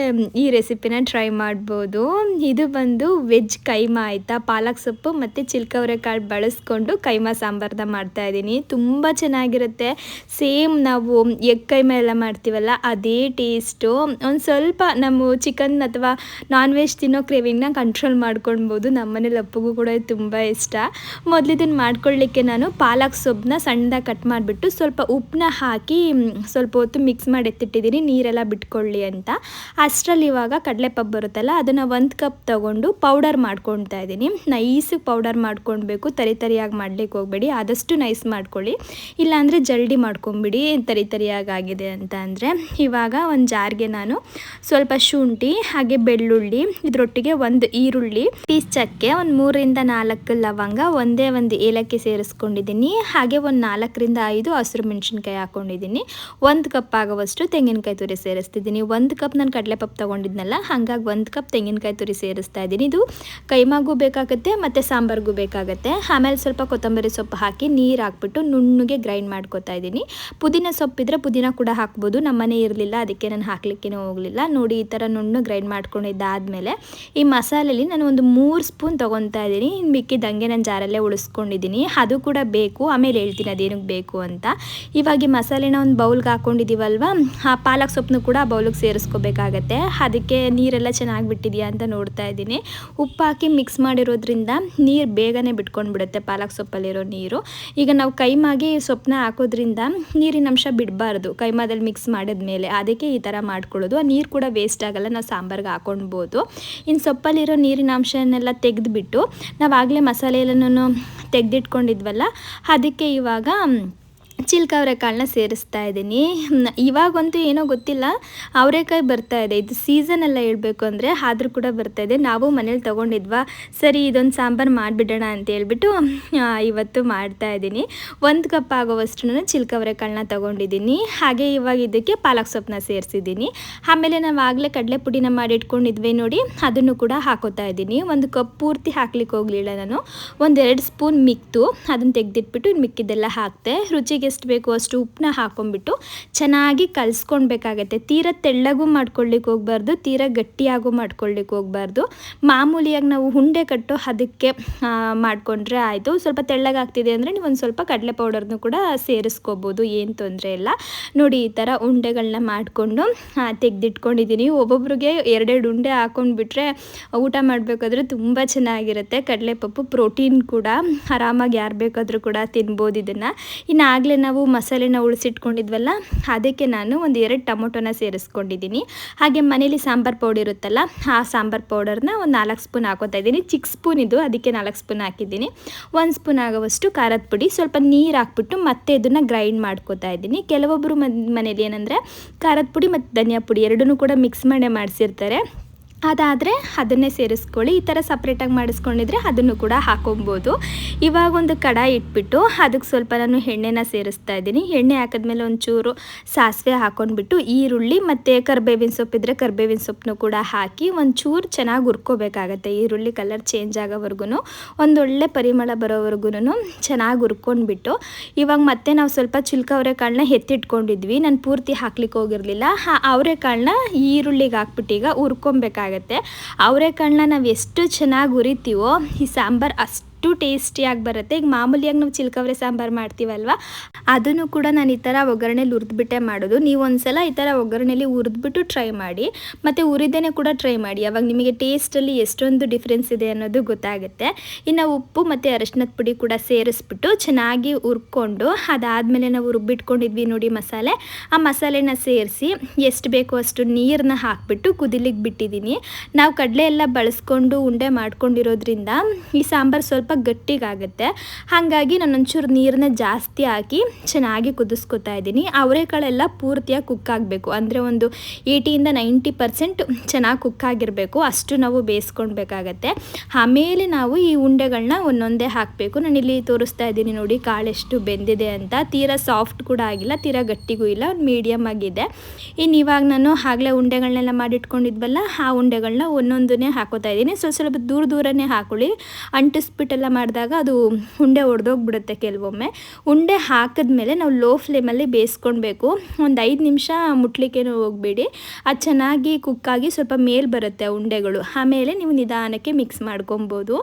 ಈ ರೆಸಿಪಿನ ಟ್ರೈ ಮಾಡ್ಬೋದು. ಇದು ಬಂದು ವೆಜ್ ಕೈಮಾ ಆಯಿತಾ, ಪಾಲಕ್ ಸೊಪ್ಪು ಮತ್ತು ಚಿಲ್ಕವರೆಕಾಳು ಬಳಸ್ಕೊಂಡು ಕೈಮಾ ಸಾಂಬಾರ್ನ ಮಾಡ್ತಾಯಿದ್ದೀನಿ. ತುಂಬ ಚೆನ್ನಾಗಿರುತ್ತೆ. ಸೇಮ್ ನಾವು ಎಗ್ ಕೈಮಾ ಎಲ್ಲ ಮಾಡ್ತೀವಲ್ಲ ಅದೇ ಟೇಸ್ಟು. ಒಂದು ಸ್ವಲ್ಪ ನಮ್ಮ ಚಿಕನ್ ಅಥವಾ ನಾನ್ ವೆಜ್ ತಿನ್ನೋ ಕ್ರೇವಿಂಗ್ನ ಕಂಟ್ರೋಲ್ ಮಾಡ್ಕೊಳ್ಬೋದು. ನಮ್ಮನೇಲಿ ಅಪ್ಪಗೂ ಕೂಡ ಇದು ತುಂಬ ಇಷ್ಟ. ಮೊದಲಿದನ್ನು ಮಾಡ್ಕೊಳ್ಳಿಕ್ಕೆ ನಾನು ಪಾಲಕ್ ಸೊಪ್ಪನ್ನ ಸಣ್ಣದಾಗಿ ಕಟ್ ಮಾಡಿಬಿಟ್ಟು ಸ್ವಲ್ಪ ಉಪ್ಪನ್ನ ಹಾಕಿ ಸ್ವಲ್ಪ ಹೊತ್ತು ಮಿಕ್ಸ್ ಮಾಡಿ ಎತ್ತಿಟ್ಟಿದ್ದೀನಿ, ನೀರೆಲ್ಲ ಬಿಟ್ಕೊಳ್ಳಿ ಅಂತ. ಅಷ್ಟರಲ್ಲಿ ಇವಾಗ ಕಡಲೆಪಪ್ಪು ಬರುತ್ತಲ್ಲ, ಅದನ್ನು 1 ಕಪ್ ತೊಗೊಂಡು ಪೌಡರ್ ಮಾಡ್ಕೊಳ್ತಾ ಇದ್ದೀನಿ. ನೈಸಿಗೆ ಪೌಡರ್ ಮಾಡ್ಕೊಳ್ಬೇಕು, ತರಿಯಾಗಿ ಮಾಡ್ಲಿಕ್ಕೆ ಹೋಗಬೇಡಿ, ಆದಷ್ಟು ನೈಸ್ ಮಾಡ್ಕೊಳ್ಳಿ, ಇಲ್ಲಾಂದರೆ ಜಲ್ದಿ ಮಾಡ್ಕೊಂಬಿಡಿ ತರಿಯಾಗಿದೆ ಅಂತ ಅಂದರೆ. ಇವಾಗ ಒಂದು ಜಾರ್ಗೆ ನಾನು ಸ್ವಲ್ಪ ಶುಂಠಿ ಹಾಗೆ ಬೆಳ್ಳುಳ್ಳಿ, ಇದರೊಟ್ಟಿಗೆ 1 ಈರುಳ್ಳಿ, ಪೀಸ್ ಚಕ್ಕೆ, ಒಂದು 3ರಿಂದ 4 ಲವಂಗ, ಒಂದೇ ಒಂದು ಏಲಕ್ಕಿ ಸೇರಿಸ್ಕೊಂಡಿದ್ದೀನಿ. ಹಾಗೆ ಒಂದು 4ರಿಂದ 5 ಹಸಿರು ಮೆಣಸಿನ್ಕಾಯಿ ಹಾಕ್ಕೊಂಡಿದ್ದೀನಿ. 1 ಕಪ್ ಆಗುವಷ್ಟು ತೆಂಗಿನಕಾಯಿ ತುರಿ ಸೇರಿಸ್ತಿದ್ದೀನಿ. 1 ಕಪ್ ನಾನು ಕಡಲೆಪಪ್ಪು ತೊಗೊಂಡಿದ್ನಲ್ಲ, ಹಾಗಾಗಿ 1 ಕಪ್ ತೆಂಗಿನಕಾಯಿ ತುರಿ ಸೇರಿಸ್ತಾ ಇದ್ದೀನಿ. ಇದು ಕೈಮಾಗೂ ಬೇಕಾಗುತ್ತೆ ಮತ್ತು ಸಾಂಬಾರ್ಗೂ ಬೇಕಾಗುತ್ತೆ. ಆಮೇಲೆ ಸ್ವಲ್ಪ ಕೊತ್ತಂಬರಿ ಸೊಪ್ಪು ಹಾಕಿ ನೀರು ಹಾಕ್ಬಿಟ್ಟು ನುಣ್ಣಗೆ ಗ್ರೈಂಡ್ ಮಾಡ್ಕೊತಾ ಇದ್ದೀನಿ. ಪುದೀನ ಸೊಪ್ಪಿದ್ರೆ ಪುದೀನ ಕೂಡ ಹಾಕ್ಬೋದು, ನಮ್ಮನೆ ಇರಲಿಲ್ಲ ಅದಕ್ಕೆ ನಾನು ಹಾಕ್ಲಿಕ್ಕೇನೂ ಹೋಗಲಿಲ್ಲ. ನೋಡಿ ಈ ಥರ ನುಣ್ಣು ಗ್ರೈಂಡ್ ಮಾಡ್ಕೊಂಡಿದ್ದಾದಮೇಲೆ ಈ ಮಸಾಲೆಯಲ್ಲಿ ನಾನು ಒಂದು 3 ಸ್ಪೂನ್ ತೊಗೊತಾ ಇದ್ದೀನಿ. ಮಿಕ್ಕಿದಂಗೆ ನಾನು ಜಾರಲ್ಲೇ ಉಳಿಸ್ಕೊಂಡಿದ್ದೀನಿ, ಅದು ಕೂಡ ಬೇಕು, ಆಮೇಲೆ ಹೇಳ್ತೀನಿ ಅದೇನಕ್ಕೆ ಬೇಕು ಅಂತ. ಇವಾಗ ಈ ಮಸಾಲೆನ ಒಂದು ಬೌಲ್ಗೆ ಹಾಕ್ಕೊಂಡಿದ್ದೀವಲ್ವ, ಆ ಪಾಲಕ್ ಸೊಪ್ಪನ್ನು ಕೂಡ ಆ ಬೌಲಿಗೆ ಸೇರಿಸ್ಕೋಬೇಕಾಗತ್ತೆ. ಅದಕ್ಕೆ ನೀರೆಲ್ಲ ಚೆನ್ನಾಗಿ ಬಿಟ್ಟಿದೆಯಾ ಅಂತ ನೋಡ್ತಾ ಇದ್ದೀನಿ. ಉಪ್ಪು ಹಾಕಿ ಮಿಕ್ಸ್ ಮಾಡಿರೋದ್ರಿಂದ ನೀರು ಬೇಗನೆ ಬಿಟ್ಕೊಂಡ್ಬಿಡುತ್ತೆ ಪಾಲಕ್ ಸೊಪ್ಪಲ್ಲಿರೋ ನೀರು. ಈಗ ನಾವು ಕೈಮಾಗಿ ಸೊಪ್ಪನ್ನ ಹಾಕೋದ್ರಿಂದ ನೀರಿನ ಅಂಶ ಬಿಡಬಾರ್ದು ಕೈಮಾದಲ್ಲಿ ಮಿಕ್ಸ್ ಮಾಡಿದ್ಮೇಲೆ, ಅದಕ್ಕೆ ಈ ಥರ ಮಾಡ್ಕೊಳ್ಳೋದು. ಆ ನೀರು ಕೂಡ ವೇಸ್ಟ್ ಆಗಲ್ಲ, ನಾವು ಸಾಂಬಾರ್ಗೆ ಹಾಕೊಳ್ಬೋದು. ಇನ್ನು ಸೊಪ್ಪಲ್ಲಿರೋ ನೀರಿನ ಅಂಶನೆಲ್ಲ ತೆಗೆದುಬಿಟ್ಟು ನಾವಾಗಲೇ ಮಸಾಲೆ ಎಲ್ಲನೂ ತೆಗೆದಿಟ್ಕೊಂಡಿದ್ವಲ್ಲ, ಅದಕ್ಕೆ ಇವಾಗ ಚಿಲ್ಕವರೆಕಾಳನ್ನ ಸೇರಿಸ್ತಾ ಇದ್ದೀನಿ. ಇವಾಗಂತೂ ಏನೋ ಗೊತ್ತಿಲ್ಲ, ಅವರೆಕಾಯಿ ಬರ್ತಾ ಇದೆ, ಇದು ಸೀಸನ್ ಎಲ್ಲ ಹೇಳ್ಬೇಕು ಅಂದರೆ, ಆದರೂ ಕೂಡ ಬರ್ತಾ ಇದೆ. ನಾವು ಮನೇಲಿ ತೊಗೊಂಡಿದ್ವಾ, ಸರಿ ಇದೊಂದು ಸಾಂಬಾರು ಮಾಡಿಬಿಡೋಣ ಅಂತ ಹೇಳ್ಬಿಟ್ಟು ಇವತ್ತು ಮಾಡ್ತಾ ಇದ್ದೀನಿ. 1 ಕಪ್ ಆಗೋವಷ್ಟು ಚಿಲ್ಕವರೆಕಾಳನ್ನ ತೊಗೊಂಡಿದ್ದೀನಿ. ಹಾಗೆ ಇವಾಗ ಇದಕ್ಕೆ ಪಾಲಕ್ ಸೊಪ್ಪನ್ನ ಸೇರಿಸಿದ್ದೀನಿ. ಆಮೇಲೆ ನಾವು ಆಗಲೇ ಕಡಲೆ ಪುಡಿನ ಮಾಡಿಟ್ಕೊಂಡಿದ್ವಿ ನೋಡಿ, ಅದನ್ನು ಕೂಡ ಹಾಕೋತಾ ಇದ್ದೀನಿ. 1 ಕಪ್ ಪೂರ್ತಿ ಹಾಕ್ಲಿಕ್ಕೆ ಹೋಗಲಿಲ್ಲ ನಾನು, 1-2 ಸ್ಪೂನ್ ಮಿಕ್ತು ಅದನ್ನು ತೆಗೆದಿಟ್ಬಿಟ್ಟು ಇನ್ನು ಮಿಕ್ಕಿದ್ದೆಲ್ಲ ಹಾಕ್ತೆ. ರುಚಿಗೆ ಎಷ್ಟು ಬೇಕು ಅಷ್ಟು ಉಪ್ಪನ್ನ ಹಾಕೊಂಡ್ಬಿಟ್ಟು ಚೆನ್ನಾಗಿ ಕಲಿಸ್ಕೊಳ್ಬೇಕಾಗತ್ತೆ. ತೀರಾ ತೆಳ್ಳಗೂ ಮಾಡ್ಕೊಳ್ಳಿಕ್ಕೆ ಹೋಗ್ಬಾರ್ದು, ತೀರಾ ಗಟ್ಟಿಯಾಗೂ ಮಾಡ್ಕೊಳ್ಳಿಕ್ಕೆ ಹೋಗ್ಬಾರ್ದು. ಮಾಮೂಲಿಯಾಗಿ ನಾವು ಉಂಡೆ ಕಟ್ಟೋ ಅದಕ್ಕೆ ಮಾಡಿಕೊಂಡ್ರೆ ಆಯಿತು. ಸ್ವಲ್ಪ ತೆಳ್ಳಗಾಗ್ತಿದೆ ಅಂದರೆ ನೀವು ಒಂದು ಸ್ವಲ್ಪ ಕಡಲೆ ಪೌಡರ್ನು ಕೂಡ ಸೇರಿಸ್ಕೋಬೋದು, ಏನು ತೊಂದರೆ ಇಲ್ಲ. ನೋಡಿ ಈ ಥರ ಉಂಡೆಗಳನ್ನ ಮಾಡಿಕೊಂಡು ತೆಗೆದಿಟ್ಕೊಂಡಿದ್ದೀನಿ. ಒಬ್ಬೊಬ್ರಿಗೆ 2 ಉಂಡೆ ಹಾಕೊಂಡ್ಬಿಟ್ರೆ ಊಟ ಮಾಡಬೇಕಾದ್ರೆ ತುಂಬ ಚೆನ್ನಾಗಿರುತ್ತೆ. ಕಡಲೆಪಪ್ಪು ಪ್ರೋಟೀನ್ ಕೂಡ, ಆರಾಮಾಗಿ ಯಾರು ಬೇಕಾದರೂ ಕೂಡ ತಿನ್ಬೋದು ಇದನ್ನು. ಇನ್ನು ಆಗಲೇ ನಾವು ಮಸಾಲೆನ ಉಳಿಸಿಟ್ಕೊಂಡಿದ್ವಲ್ಲ, ಅದಕ್ಕೆ ನಾನು ಒಂದು 2 ಟೊಮೊಟೊನ ಸೇರಿಸ್ಕೊಂಡಿದ್ದೀನಿ. ಹಾಗೆ ಮನೇಲಿ ಸಾಂಬಾರು ಪೌಡರ್ ಇರುತ್ತಲ್ಲ, ಆ ಸಾಂಬಾರು ಪೌಡರ್ನ ಒಂದು 4 ಸ್ಪೂನ್ ಹಾಕೋತಾ ಇದ್ದೀನಿ. ಚಿಕ್ಕ ಸ್ಪೂನ್ ಇದು, ಅದಕ್ಕೆ 4 ಸ್ಪೂನ್ ಹಾಕಿದ್ದೀನಿ. 1 ಸ್ಪೂನ್ ಆಗೋವಷ್ಟು ಖಾರದ ಪುಡಿ, ಸ್ವಲ್ಪ ನೀರು ಹಾಕ್ಬಿಟ್ಟು ಮತ್ತೆ ಇದನ್ನು ಗ್ರೈಂಡ್ ಮಾಡ್ಕೋತಾ ಇದ್ದೀನಿ. ಕೆಲವೊಬ್ಬರು ಮನೇಲಿ ಏನಂದರೆ ಖಾರದ ಪುಡಿ ಮತ್ತು ಧನಿಯಾ ಪುಡಿ ಎರಡನ್ನೂ ಕೂಡ ಮಿಕ್ಸ್ ಮಾಡೇ ಮಾಡಿಸಿರ್ತಾರೆ. ಅದಾದರೆ ಅದನ್ನೇ ಸೇರಿಸ್ಕೊಳ್ಳಿ. ಈ ಥರ ಸಪ್ರೇಟಾಗಿ ಮಾಡಿಸ್ಕೊಂಡಿದ್ರೆ ಅದನ್ನು ಕೂಡ ಹಾಕೊಬೋದು. ಇವಾಗ ಒಂದು ಕಡಾಯಿ ಇಟ್ಬಿಟ್ಟು ಅದಕ್ಕೆ ಸ್ವಲ್ಪ ನಾನು ಎಣ್ಣೆನ ಸೇರಿಸ್ತಾ ಇದ್ದೀನಿ. ಎಣ್ಣೆ ಹಾಕಿದ್ಮೇಲೆ ಒಂಚೂರು ಸಾಸಿವೆ ಹಾಕ್ಕೊಂಡ್ಬಿಟ್ಟು ಈರುಳ್ಳಿ ಮತ್ತು ಕರಿಬೇವಿನ ಸೊಪ್ಪಿದ್ರೆ ಕರಿಬೇವಿನ ಸೊಪ್ಪನ್ನು ಕೂಡ ಹಾಕಿ ಒಂಚೂರು ಚೆನ್ನಾಗಿ ಹುರ್ಕೋಬೇಕಾಗತ್ತೆ. ಈರುಳ್ಳಿ ಕಲರ್ ಚೇಂಜ್ ಆಗೋವರೆಗೂ, ಒಂದೊಳ್ಳೆ ಪರಿಮಳ ಬರೋವರೆಗೂ ಚೆನ್ನಾಗಿ ಹುರ್ಕೊಂಡ್ಬಿಟ್ಟು ಇವಾಗ ಮತ್ತೆ ನಾವು ಸ್ವಲ್ಪ ಚಿಲ್ಕವರೆಕಾಳನ್ನ ಎತ್ತಿಟ್ಕೊಂಡಿದ್ವಿ, ನಾನು ಪೂರ್ತಿ ಹಾಕ್ಲಿಕ್ಕೆ ಹೋಗಿರಲಿಲ್ಲ. ಅವರೆಕಾಳನ್ನ ಈರುಳ್ಳಿಗೆ ಹಾಕ್ಬಿಟ್ಟು ಈಗ ಹುರ್ಕೊಬೇಕಾಗತ್ತೆ. ಅವರೆಕಾಳನ್ನ ನಾವು ಎಷ್ಟು ಚೆನ್ನಾಗಿ ಹುರಿತೀವೋ ಈ ಸಾಂಬಾರು ಅಷ್ಟು ಅಷ್ಟು ಟೇಸ್ಟಿಯಾಗಿ ಬರುತ್ತೆ. ಈಗ ಮಾಮೂಲಿಯಾಗಿ ನಾವು ಚಿಲ್ಕವರೆ ಸಾಂಬಾರು ಮಾಡ್ತೀವಲ್ವ, ಅದನ್ನು ಕೂಡ ನಾನು ಈ ಥರ ಒಗ್ಗರಣೆಲಿ ಹುರಿದ್ಬಿಟ್ಟೆ ಮಾಡೋದು. ನೀವು ಒಂದ್ಸಲ ಈ ಥರ ಒಗ್ಗರಣೆಲಿ ಹುರಿದ್ಬಿಟ್ಟು ಟ್ರೈ ಮಾಡಿ, ಮತ್ತು ಹುರಿದೇನೆ ಕೂಡ ಟ್ರೈ ಮಾಡಿ. ಅವಾಗ ನಿಮಗೆ ಟೇಸ್ಟಲ್ಲಿ ಎಷ್ಟೊಂದು ಡಿಫ್ರೆನ್ಸ್ ಇದೆ ಅನ್ನೋದು ಗೊತ್ತಾಗುತ್ತೆ. ಇನ್ನು ಉಪ್ಪು ಮತ್ತು ಅರಶಿನದ ಪುಡಿ ಕೂಡ ಸೇರಿಸ್ಬಿಟ್ಟು ಚೆನ್ನಾಗಿ ಹುರ್ಕೊಂಡು, ಅದಾದಮೇಲೆ ನಾವು ರುಬ್ಬಿಟ್ಕೊಂಡಿದ್ವಿ ನೋಡಿ ಮಸಾಲೆ, ಆ ಮಸಾಲೆನ ಸೇರಿಸಿ ಎಷ್ಟು ಬೇಕೋ ಅಷ್ಟು ನೀರನ್ನ ಹಾಕಿಬಿಟ್ಟು ಕುದಿಲಿಕ್ಕೆ ಬಿಟ್ಟಿದ್ದೀನಿ. ನಾವು ಕಡಲೆ ಎಲ್ಲ ಬಳಸ್ಕೊಂಡು ಉಂಡೆ ಮಾಡ್ಕೊಂಡಿರೋದ್ರಿಂದ ಈ ಸಾಂಬಾರು ಸ್ವಲ್ಪ ಗಟ್ಟಿಗಾಗುತ್ತೆ. ಹಾಗಾಗಿ ನಾನು ಒಂಚೂರು ನೀರನ್ನ ಜಾಸ್ತಿ ಹಾಕಿ ಚೆನ್ನಾಗಿ ಕುದಿಸ್ಕೊತಾ ಇದ್ದೀನಿ. ಅವರೆಕಾಳೆಲ್ಲ ಪೂರ್ತಿಯಾಗಿ ಕುಕ್ ಆಗಬೇಕು, ಅಂದರೆ ಒಂದು 80-90% ಚೆನ್ನಾಗಿ ಕುಕ್ ಆಗಿರಬೇಕು, ಅಷ್ಟು ನಾವು ಬೇಯಿಸ್ಕೊಳ್ಬೇಕಾಗತ್ತೆ. ಆಮೇಲೆ ನಾವು ಈ ಉಂಡೆಗಳನ್ನ ಒಂದೊಂದೇ ಹಾಕಬೇಕು. ನಾನಿಲ್ಲಿ ತೋರಿಸ್ತಾ ಇದ್ದೀನಿ ನೋಡಿ ಕಾಳೆಷ್ಟು ಬೆಂದಿದೆ ಅಂತ. ತೀರಾ ಸಾಫ್ಟ್ ಕೂಡ ಆಗಿಲ್ಲ, ತೀರಾ ಗಟ್ಟಿಗೂ ಇಲ್ಲ, ಒಂದು ಮೀಡಿಯಮ್ ಆಗಿದೆ. ಇನ್ನು ಇವಾಗ ನಾನು ಆಗಲೇ ಉಂಡೆಗಳನ್ನೆಲ್ಲ ಮಾಡಿಟ್ಕೊಂಡಿದ್ವಲ್ಲ, ಆ ಉಂಡೆಗಳನ್ನ ಒಂದೊಂದನ್ನೇ ಹಾಕೋತಾ ಇದ್ದೀನಿ. ಸ್ವಲ್ಪ ದೂರನೇ ಹಾಕೊಳ್ಳಿ, ಅಂಟಿಸ್ಬಿಟ್ಟೆಲ್ಲ ಮಾಡಿದಾಗ ಅದು ಉಂಡೆ ಒಡೆದೋಗ್ಬಿಡುತ್ತೆ ಕೆಲವೊಮ್ಮೆ. ಉಂಡೆ ಹಾಕಿದ್ಮೇಲೆ ನಾವು ಲೋ ಫ್ಲೇಮಲ್ಲಿ ಬೇಯಿಸ್ಕೊಳ್ಬೇಕು. ಒಂದು 5 ನಿಮಿಷ ಮುಟ್ಲಿಕ್ಕೇನು ಹೋಗಬೇಡಿ, ಅದು ಚೆನ್ನಾಗಿ ಕುಕ್ಕಾಗಿ ಸ್ವಲ್ಪ ಮೇಲೆ ಬರುತ್ತೆ ಉಂಡೆಗಳು. ಆಮೇಲೆ ನೀವು ನಿಧಾನಕ್ಕೆ ಮಿಕ್ಸ್ ಮಾಡ್ಕೊಬೋದು.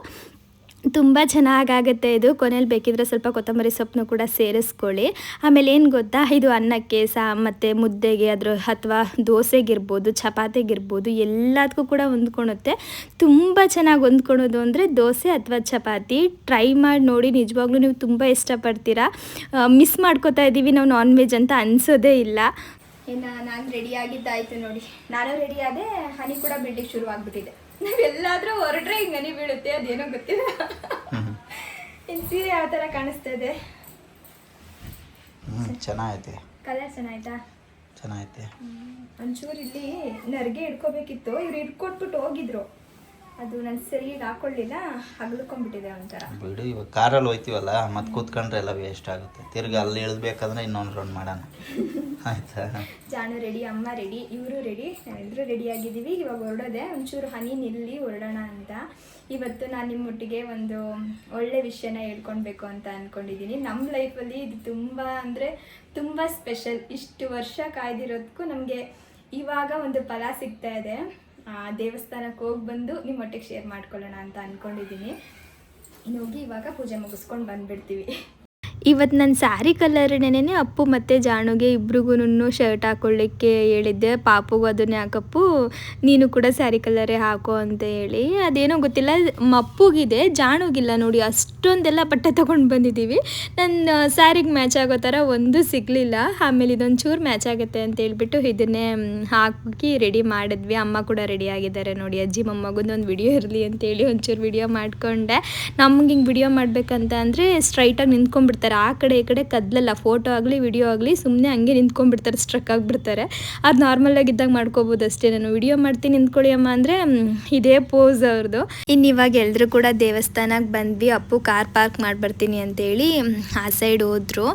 ತುಂಬ ಚೆನ್ನಾಗಾಗುತ್ತೆ ಇದು. ಕೊನೆಯಲ್ಲಿ ಬೇಕಿದ್ರೆ ಸ್ವಲ್ಪ ಕೊತ್ತಂಬರಿ ಸೊಪ್ಪನ್ನು ಕೂಡ ಸೇರಿಸ್ಕೊಳ್ಳಿ. ಆಮೇಲೆ ಏನು ಗೊತ್ತಾ, ಇದು ಅನ್ನಕ್ಕೆ ಮತ್ತು ಮುದ್ದೆಗೆ ಅಥವಾ ದೋಸೆಗಿರ್ಬೋದು, ಚಪಾತಿಗಿರ್ಬೋದು, ಎಲ್ಲದಕ್ಕೂ ಕೂಡ ಹೊಂದ್ಕೊಳುತ್ತೆ. ತುಂಬ ಚೆನ್ನಾಗಿ ಹೊಂದ್ಕೊಳೋದು ಅಂದರೆ ದೋಸೆ ಅಥವಾ ಚಪಾತಿ. ಟ್ರೈ ಮಾಡಿ ನೋಡಿ, ನಿಜವಾಗ್ಲೂ ನೀವು ತುಂಬ ಇಷ್ಟಪಡ್ತೀರಾ. ಮಿಸ್ ಮಾಡ್ಕೋತಾ ಇದ್ದೀವಿ ನಾವು ನಾನ್ ವೆಜ್ ಅಂತ ಅನಿಸೋದೇ ಇಲ್ಲ. ಇನ್ನು ನಾನು ರೆಡಿಯಾಗಿದ್ದಾಯಿತು ನೋಡಿ, ನಾನು ರೆಡಿಯಾದೆ, ಹನಿ ಕೂಡ ಬೀಳಲಿಕ್ಕೆ ಶುರುವಾಗ್ಬಿಟ್ಟಿದೆ. ನಾವೆಲ್ಲಾದರೂ ಹೊರಡ್ರೆ ಹಿಂಗೆ ಹನಿ ಬೀಳುತ್ತೆ, ಅದೇನೋ ಗೊತ್ತಿಲ್ಲ. ಇನ್ನು ಸೀರೆ ಯಾವ ಥರ ಕಾಣಿಸ್ತಾ ಇದೆ? ಚೆನ್ನಾಗೈತೆ, ಕಲರ್ ಚೆನ್ನಾಯ್ತಾ? ಚೆನ್ನಾಗೈತೆ. ಒಂಚೂರು ಇಲ್ಲಿ ನರ್ಗೆ ಇಟ್ಕೋಬೇಕಿತ್ತು, ಇವ್ರು ಇಟ್ಕೊಟ್ಬಿಟ್ಟು ಹೋಗಿದ್ರು, ಅದು ನಾನು ಸರಿಯಾಗಿ ಹಾಕೊಳ್ಳಿಲ್ಲ, ಹಗಲ್ಕೊಂಡ್ಬಿಟ್ಟಿದೆ ಒಂಥರ. ಬಿಡು, ಇವಾಗ ಕಾರಲ್ಲಿ ಹೋಯ್ತೀವಲ್ಲ, ಮತ್ತೆ ಕೂತ್ಕೊಂಡ್ರೆ ಎಲ್ಲ ವೇಸ್ಟ್ ಆಗುತ್ತೆ. ತಿರ್ಗಿ ಅಲ್ಲಿ ಇಳಿದ್ಬೇಕಂದ್ರೆ ಇನ್ನೊಂದು ರೌಂಡ್ ಮಾಡೋಣ, ಆಯ್ತಾ? ಜಾನು ರೆಡಿ, ಅಮ್ಮ ರೆಡಿ, ಇವರು ರೆಡಿ, ನಾವೆಲ್ಲರೂ ರೆಡಿ ಆಗಿದ್ದೀವಿ. ಇವಾಗ ಹೊರಡೋದೆ, ಒಂಚೂರು ಹನಿ ನಿಲ್ಲಿ ಹೊರಡೋಣ ಅಂತ. ಇವತ್ತು ನಾನು ನಿಮ್ಮೊಟ್ಟಿಗೆ ಒಂದು ಒಳ್ಳೆ ವಿಷಯನ ಹೇಳ್ಕೊಳ್ಬೇಕು ಅಂತ ಅಂದ್ಕೊಂಡಿದ್ದೀನಿ. ನಮ್ಮ ಲೈಫಲ್ಲಿ ಇದು ತುಂಬ ಅಂದರೆ ತುಂಬ ಸ್ಪೆಷಲ್. ಇಷ್ಟು ವರ್ಷ ಕಾಯ್ದಿರೋದಕ್ಕೂ ನಮಗೆ ಇವಾಗ ಒಂದು ಫಲ ಸಿಗ್ತಾ ಇದೆ. ದೇವಸ್ಥಾನಕ್ಕೆ ಹೋಗಿ ಬಂದು ನಿಮ್ಮೊಟ್ಟಿಗೆ ಶೇರ್ ಮಾಡ್ಕೊಳ್ಳೋಣ ಅಂತ ಅಂದ್ಕೊಂಡಿದ್ದೀನಿ. ಇನ್ನು ಹೋಗಿ ಇವಾಗ ಪೂಜೆ ಮುಗಿಸ್ಕೊಂಡು ಬಂದುಬಿಡ್ತೀವಿ. ಇವತ್ತು ನನ್ನ ಸ್ಯಾರಿ ಕಲರ್ನೇನೆ ಅಪ್ಪು ಮತ್ತು ಜಾನುಗೆ ಇಬ್ರಿಗೂ ಶರ್ಟ್ ಹಾಕ್ಕೊಳ್ಳಿಕ್ಕೆ ಹೇಳಿದ್ದೆ. ಪಾಪುಗೂ ಅದನ್ನೇ ಹಾಕಪ್ಪು, ನೀನು ಕೂಡ ಸ್ಯಾರಿ ಕಲರೇ ಹಾಕೋ ಅಂತ ಹೇಳಿ. ಅದೇನೋ ಗೊತ್ತಿಲ್ಲ, ಅಪ್ಪುಗಿದೆ, ಜಾನುಗಿಲ್ಲ ನೋಡಿ. ಅಷ್ಟೊಂದೆಲ್ಲ ಬಟ್ಟೆ ತೊಗೊಂಡು ಬಂದಿದ್ದೀವಿ. ನನ್ನ ಸ್ಯಾರಿಗೆ ಮ್ಯಾಚ್ ಆಗೋ ಥರ ಒಂದು ಸಿಗಲಿಲ್ಲ. ಆಮೇಲೆ ಇದೊಂಚೂರು ಮ್ಯಾಚ್ ಆಗುತ್ತೆ ಅಂತ ಹೇಳ್ಬಿಟ್ಟು ಇದನ್ನೇ ಹಾಕಿ ರೆಡಿ ಮಾಡಿದ್ವಿ. ಅಮ್ಮ ಕೂಡ ರೆಡಿ ಆಗಿದ್ದಾರೆ ನೋಡಿ. ಅಜ್ಜಿ ಮೊಮ್ಮಗೊಂದು ವಿಡಿಯೋ ಇರಲಿ ಅಂತೇಳಿ ಒಂಚೂರು ವಿಡಿಯೋ ಮಾಡಿಕೊಂಡೆ. ನಮ್ಗೆ ಹಿಂಗೆ ವಿಡಿಯೋ ಮಾಡಬೇಕಂತ ಅಂದರೆ ಸ್ಟ್ರೈಟಾಗಿ ನಿಂತ್ಕೊಂಡ್ಬಿಡ್ತಾರೆ, ಆ ಕಡೆ ಈ ಕಡೆ ಕದಲಲ್ಲ. ಫೋಟೋ ಆಗಲಿ ವಿಡಿಯೋ ಆಗಲಿ ಸುಮ್ಮನೆ ಹಂಗೆ ನಿಂತ್ಕೊಂಡ್ಬಿಡ್ತಾರೆ, ಸ್ಟ್ರಕ್ ಆಗಿಬಿಡ್ತಾರೆ. ಅದು ನಾರ್ಮಲಾಗಿದ್ದಾಗ ಮಾಡ್ಕೋಬೋದು ಅಷ್ಟೇ. ನಾನು ವಿಡಿಯೋ ಮಾಡ್ತೀನಿ ನಿಂತ್ಕೊಳ್ಳಿ ಅಮ್ಮ ಅಂದರೆ ಇದೇ ಪೋಸ್ ಅವ್ರದ್ದು. ಇನ್ನು ಇವಾಗ ಎಲ್ಲರೂ ಕೂಡ ದೇವಸ್ಥಾನಕ್ಕೆ ಬಂದ್ವಿ. ಅಪ್ಪು ಕಾರ್ ಪಾರ್ಕ್ ಮಾಡಿಬರ್ತೀನಿ ಅಂತೇಳಿ ಆ ಸೈಡ್ ಹೋದ್ರು.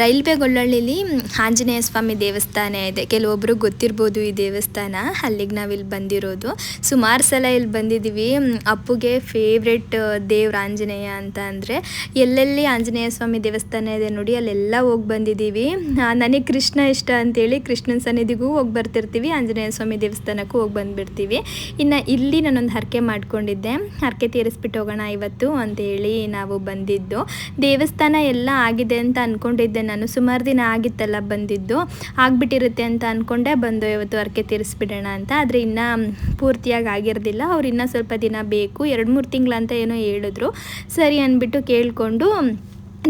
ರೈಲ್ವೆ ಗೊಳ್ಳಳ್ಳಿಲಿ ಆಂಜನೇಯ ಸ್ವಾಮಿ ದೇವಸ್ಥಾನ ಇದೆ, ಕೆಲವೊಬ್ಬರು ಗೊತ್ತಿರ್ಬೋದು ಈ ದೇವಸ್ಥಾನ. ಅಲ್ಲಿಗೆ ನಾವಿಲ್ಲಿ ಬಂದಿರೋದು. ಸುಮಾರು ಸಲ ಇಲ್ಲಿ ಬಂದಿದ್ದೀವಿ. ಅಪ್ಪುಗೆ ಫೇವ್ರೆಟ್ ದೇವ್ರ ಆಂಜನೇಯ ಅಂತ ಅಂದರೆ, ಎಲ್ಲೆಲ್ಲಿ ಆಂಜನೇಯ ಸ್ವಾಮಿ ದೇವಸ್ಥಾನ ಇದೆ ನೋಡಿ ಅಲ್ಲೆಲ್ಲ ಹೋಗಿ ಬಂದಿದ್ದೀವಿ. ನನಗೆ ಕೃಷ್ಣ ಇಷ್ಟ ಅಂತೇಳಿ ಕೃಷ್ಣನ ಸನ್ನಿಧಿಗೂ ಹೋಗಿ ಬರ್ತಿರ್ತೀವಿ, ಆಂಜನೇಯ ಸ್ವಾಮಿ ದೇವಸ್ಥಾನಕ್ಕೂ ಹೋಗಿ ಬಂದುಬಿಡ್ತೀವಿ. ಇನ್ನು ಇಲ್ಲಿ ನಾನೊಂದು ಹರಕೆ ಮಾಡ್ಕೊಂಡಿದ್ದೆ, ಹರಕೆ ತೀರಿಸ್ಬಿಟ್ಟು ಹೋಗೋಣ ಇವತ್ತು ಅಂತೇಳಿ ನಾವು ಬಂದಿದ್ದು. ದೇವಸ್ಥಾನ ಎಲ್ಲ ಆಗಿದೆ ಅಂತ ಅಂದ್ಕೊಂಡಿದ್ದೆ ನಾನು, ಸುಮಾರು ದಿನ ಆಗಿತ್ತಲ್ಲ ಬಂದಿದ್ದು, ಆಗಿಬಿಟ್ಟಿರುತ್ತೆ ಅಂತ ಅಂದ್ಕೊಂಡೆ ಬಂದು ಇವತ್ತು ಹರಕೆ ತೀರಿಸ್ಬಿಡೋಣ ಅಂತ. ಆದರೆ ಇನ್ನೂ ಪೂರ್ತಿಯಾಗಿ ಆಗಿರೋದಿಲ್ಲ, ಅವ್ರು ಇನ್ನೂ ಸ್ವಲ್ಪ ದಿನ ಬೇಕು, 2-3 ತಿಂಗಳಂತ ಏನೋ ಹೇಳಿದ್ರು. ಸರಿ ಅಂದ್ಬಿಟ್ಟು ಕೇಳಿಕೊಂಡು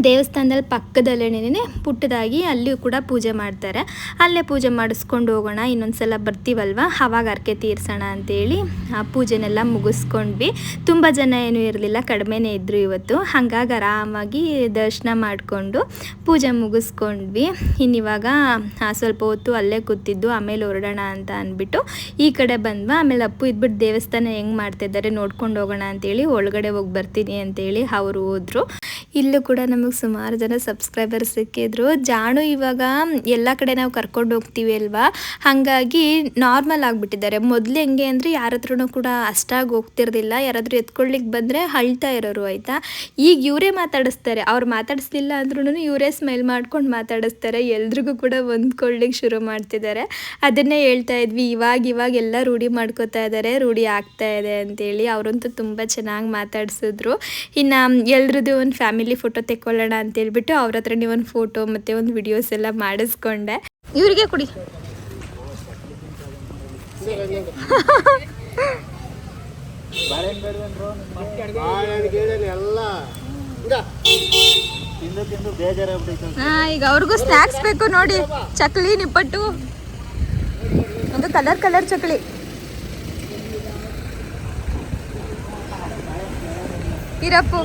ದೇವಸ್ಥಾನದಲ್ಲಿ ಪಕ್ಕದಲ್ಲೇನೇ ಪುಟ್ಟದಾಗಿ ಅಲ್ಲಿಯೂ ಕೂಡ ಪೂಜೆ ಮಾಡ್ತಾರೆ, ಅಲ್ಲೇ ಪೂಜೆ ಮಾಡಿಸ್ಕೊಂಡು ಹೋಗೋಣ. ಇನ್ನೊಂದು ಸಲ ಬರ್ತೀವಲ್ವ ಆವಾಗ ಹರಕೆ ತೀರ್ಸೋಣ ಅಂತೇಳಿ ಆ ಪೂಜೆನೆಲ್ಲ ಮುಗಿಸ್ಕೊಂಡ್ವಿ. ತುಂಬ ಜನ ಏನೂ ಇರಲಿಲ್ಲ, ಕಡಿಮೆನೇ ಇದ್ದರು ಇವತ್ತು. ಹಾಗಾಗಿ ಆರಾಮಾಗಿ ದರ್ಶನ ಮಾಡಿಕೊಂಡು ಪೂಜೆ ಮುಗಿಸ್ಕೊಂಡ್ವಿ. ಇನ್ನಿವಾಗ ಸ್ವಲ್ಪ ಹೊತ್ತು ಅಲ್ಲೇ ಕೂತಿದ್ದು, ಆಮೇಲೆ ಹೊರಡೋಣ ಅಂತ ಅಂದ್ಬಿಟ್ಟು ಈ ಕಡೆ ಬಂದ್ವಾ. ಆಮೇಲೆ ಅಪ್ಪು ಇದ್ಬಿಟ್ಟು ದೇವಸ್ಥಾನ ಹೆಂಗೆ ಮಾಡ್ತಿದ್ದಾರೆ ನೋಡ್ಕೊಂಡು ಹೋಗೋಣ ಅಂತೇಳಿ ಒಳಗಡೆ ಹೋಗಿ ಬರ್ತೀನಿ ಅಂತೇಳಿ ಅವರು ಹೋದರು. ಇಲ್ಲೂ ಕೂಡ ನಮ್ಮ ನಮಗೆ ಸುಮಾರು ಜನ ಸಬ್ಸ್ಕ್ರೈಬರ್ ಸಿಕ್ಕಿದ್ರು. ಜಾಣು ಇವಾಗ ಎಲ್ಲ ಕಡೆ ನಾವು ಕರ್ಕೊಂಡು ಹೋಗ್ತೀವಿ ಅಲ್ವಾ, ಹಾಗಾಗಿ ನಾರ್ಮಲ್ ಆಗಿಬಿಟ್ಟಿದ್ದಾರೆ. ಮೊದಲು ಹೆಂಗೆ ಅಂದರೆ ಯಾರ ಹತ್ರನೂ ಕೂಡ ಅಷ್ಟಾಗಿ ಹೋಗ್ತಿರ್ಲಿಲ್ಲ, ಯಾರಾದರೂ ಎತ್ಕೊಳ್ಳಿಕ್ಕೆ ಬಂದರೆ ಅಳ್ತಾ ಇರೋರು ಆಯಿತಾ. ಈಗ ಇವರೇ ಮಾತಾಡಿಸ್ತಾರೆ, ಅವ್ರು ಮಾತಾಡಿಸ್ಲಿಲ್ಲ ಅಂದ್ರೂ ಇವರೇ ಸ್ಮೈಲ್ ಮಾಡ್ಕೊಂಡು ಮಾತಾಡಿಸ್ತಾರೆ, ಎಲ್ರಿಗೂ ಕೂಡ ಹೊಂದ್ಕೊಳ್ಳಿಕ್ಕೆ ಶುರು ಮಾಡ್ತಿದ್ದಾರೆ. ಅದನ್ನೇ ಹೇಳ್ತಾ ಇದ್ವಿ, ಇವಾಗ ಎಲ್ಲ ರೂಢಿ ಮಾಡ್ಕೋತಾ ಇದ್ದಾರೆ, ರೂಢಿ ಆಗ್ತಾ ಇದೆ ಅಂತೇಳಿ. ಅವರಂತೂ ತುಂಬ ಚೆನ್ನಾಗಿ ಮಾತಾಡಿಸಿದ್ರು. ಇನ್ನು ಎಲ್ರದ್ದು ಒಂದು ಫ್ಯಾಮಿಲಿ ಫೋಟೋ ತೆಕ್ಕೊಳ್ಳೋಣ ಅಂತೇಳ್ಬಿಟ್ಟು ಅವ್ರ ಹತ್ರನೇ ಒಂದು ಫೋಟೋ ಮತ್ತು ಒಂದು ವಿಡಿಯೋಸ್ ಎಲ್ಲ ಮಾಡಿಸ್ಕೊಂಡೆ. ಇವರಿಗೆ ಕುಡಿ ಈಗ ಅವ್ರಿಗೂ ಸ್ನ್ಯಾಕ್ಸ್ ಬೇಕು ನೋಡಿ. ಚಕ್ಲಿ, ನಿಪ್ಪಟ್ಟು, ಒಂದು ಕಲರ್ ಚಕ್ಲಿ. ಇರಪ್ಪು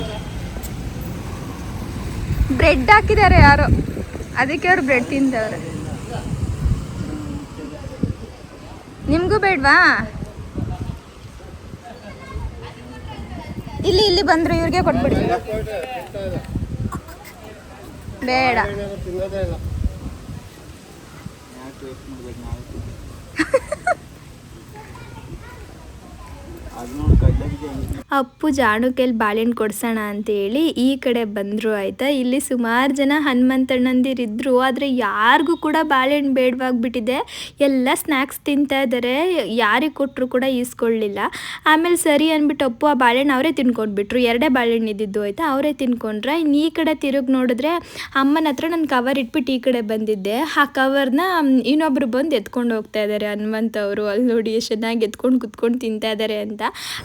ಬ್ರೆಡ್ ಹಾಕಿದ್ದಾರೆ ಯಾರೋ, ಅದಕ್ಕೆ ಅವ್ರು ಬ್ರೆಡ್ ತಿಂತವ್ರೆ. ನಿಮಗೂ ಬೇಡವಾ? ಇಲ್ಲಿ ಬಂದ್ರು, ಇವ್ರಿಗೆ ಕೊಟ್ಬಿಡಿ. ಬೇಡ. ಅಪ್ಪು ಜಾಣು ಕೈಲಿ ಬಾಳೆಹಣ್ಣು ಕೊಡ್ಸೋಣ ಅಂತೇಳಿ ಈ ಕಡೆ ಬಂದರು ಆಯಿತಾ. ಇಲ್ಲಿ ಸುಮಾರು ಜನ ಹನುಮಂತಣ್ಣಂದಿರಿದ್ರು, ಆದರೆ ಯಾರಿಗೂ ಕೂಡ ಬಾಳೆಹಣ್ಣು ಬೇಡವಾಗ್ಬಿಟ್ಟಿದೆ. ಎಲ್ಲ ಸ್ನ್ಯಾಕ್ಸ್ ತಿಂತಾ ಇದ್ದಾರೆ, ಯಾರಿಗೆ ಕೊಟ್ಟರು ಕೂಡ ಈಸ್ಕೊಳ್ಳಿಲ್ಲ. ಆಮೇಲೆ ಸರಿ ಅಂದ್ಬಿಟ್ಟು ಅಪ್ಪು ಆ ಬಾಳೆಹಣ್ಣು ಅವರೇ ತಿನ್ಕೊಂಡ್ಬಿಟ್ರು. 2 ಬಾಳೆಹಣ್ಣು ಇದ್ದಿದ್ದು ಆಯಿತಾ, ಅವರೇ ತಿನ್ಕೊಂಡ್ರೆ. ಇನ್ನು ಈ ಕಡೆ ತಿರುಗಿ ನೋಡಿದ್ರೆ ಅಮ್ಮನ ಹತ್ರ ನಾನು ಕವರ್ ಇಟ್ಬಿಟ್ಟು ಈ ಕಡೆ ಬಂದಿದ್ದೆ. ಆ ಕವರ್ನ ಇನ್ನೊಬ್ರು ಬಂದು ಎತ್ಕೊಂಡು ಹೋಗ್ತಾ ಇದ್ದಾರೆ ಹನುಮಂತ ಅವರು. ಅಲ್ಲಿ ನೋಡಿ ಎಷ್ಟು ಚೆನ್ನಾಗಿ ಎತ್ಕೊಂಡು ಕುತ್ಕೊಂಡು ತಿಂತಾ ಇದ್ದಾರೆ ಅಂತ.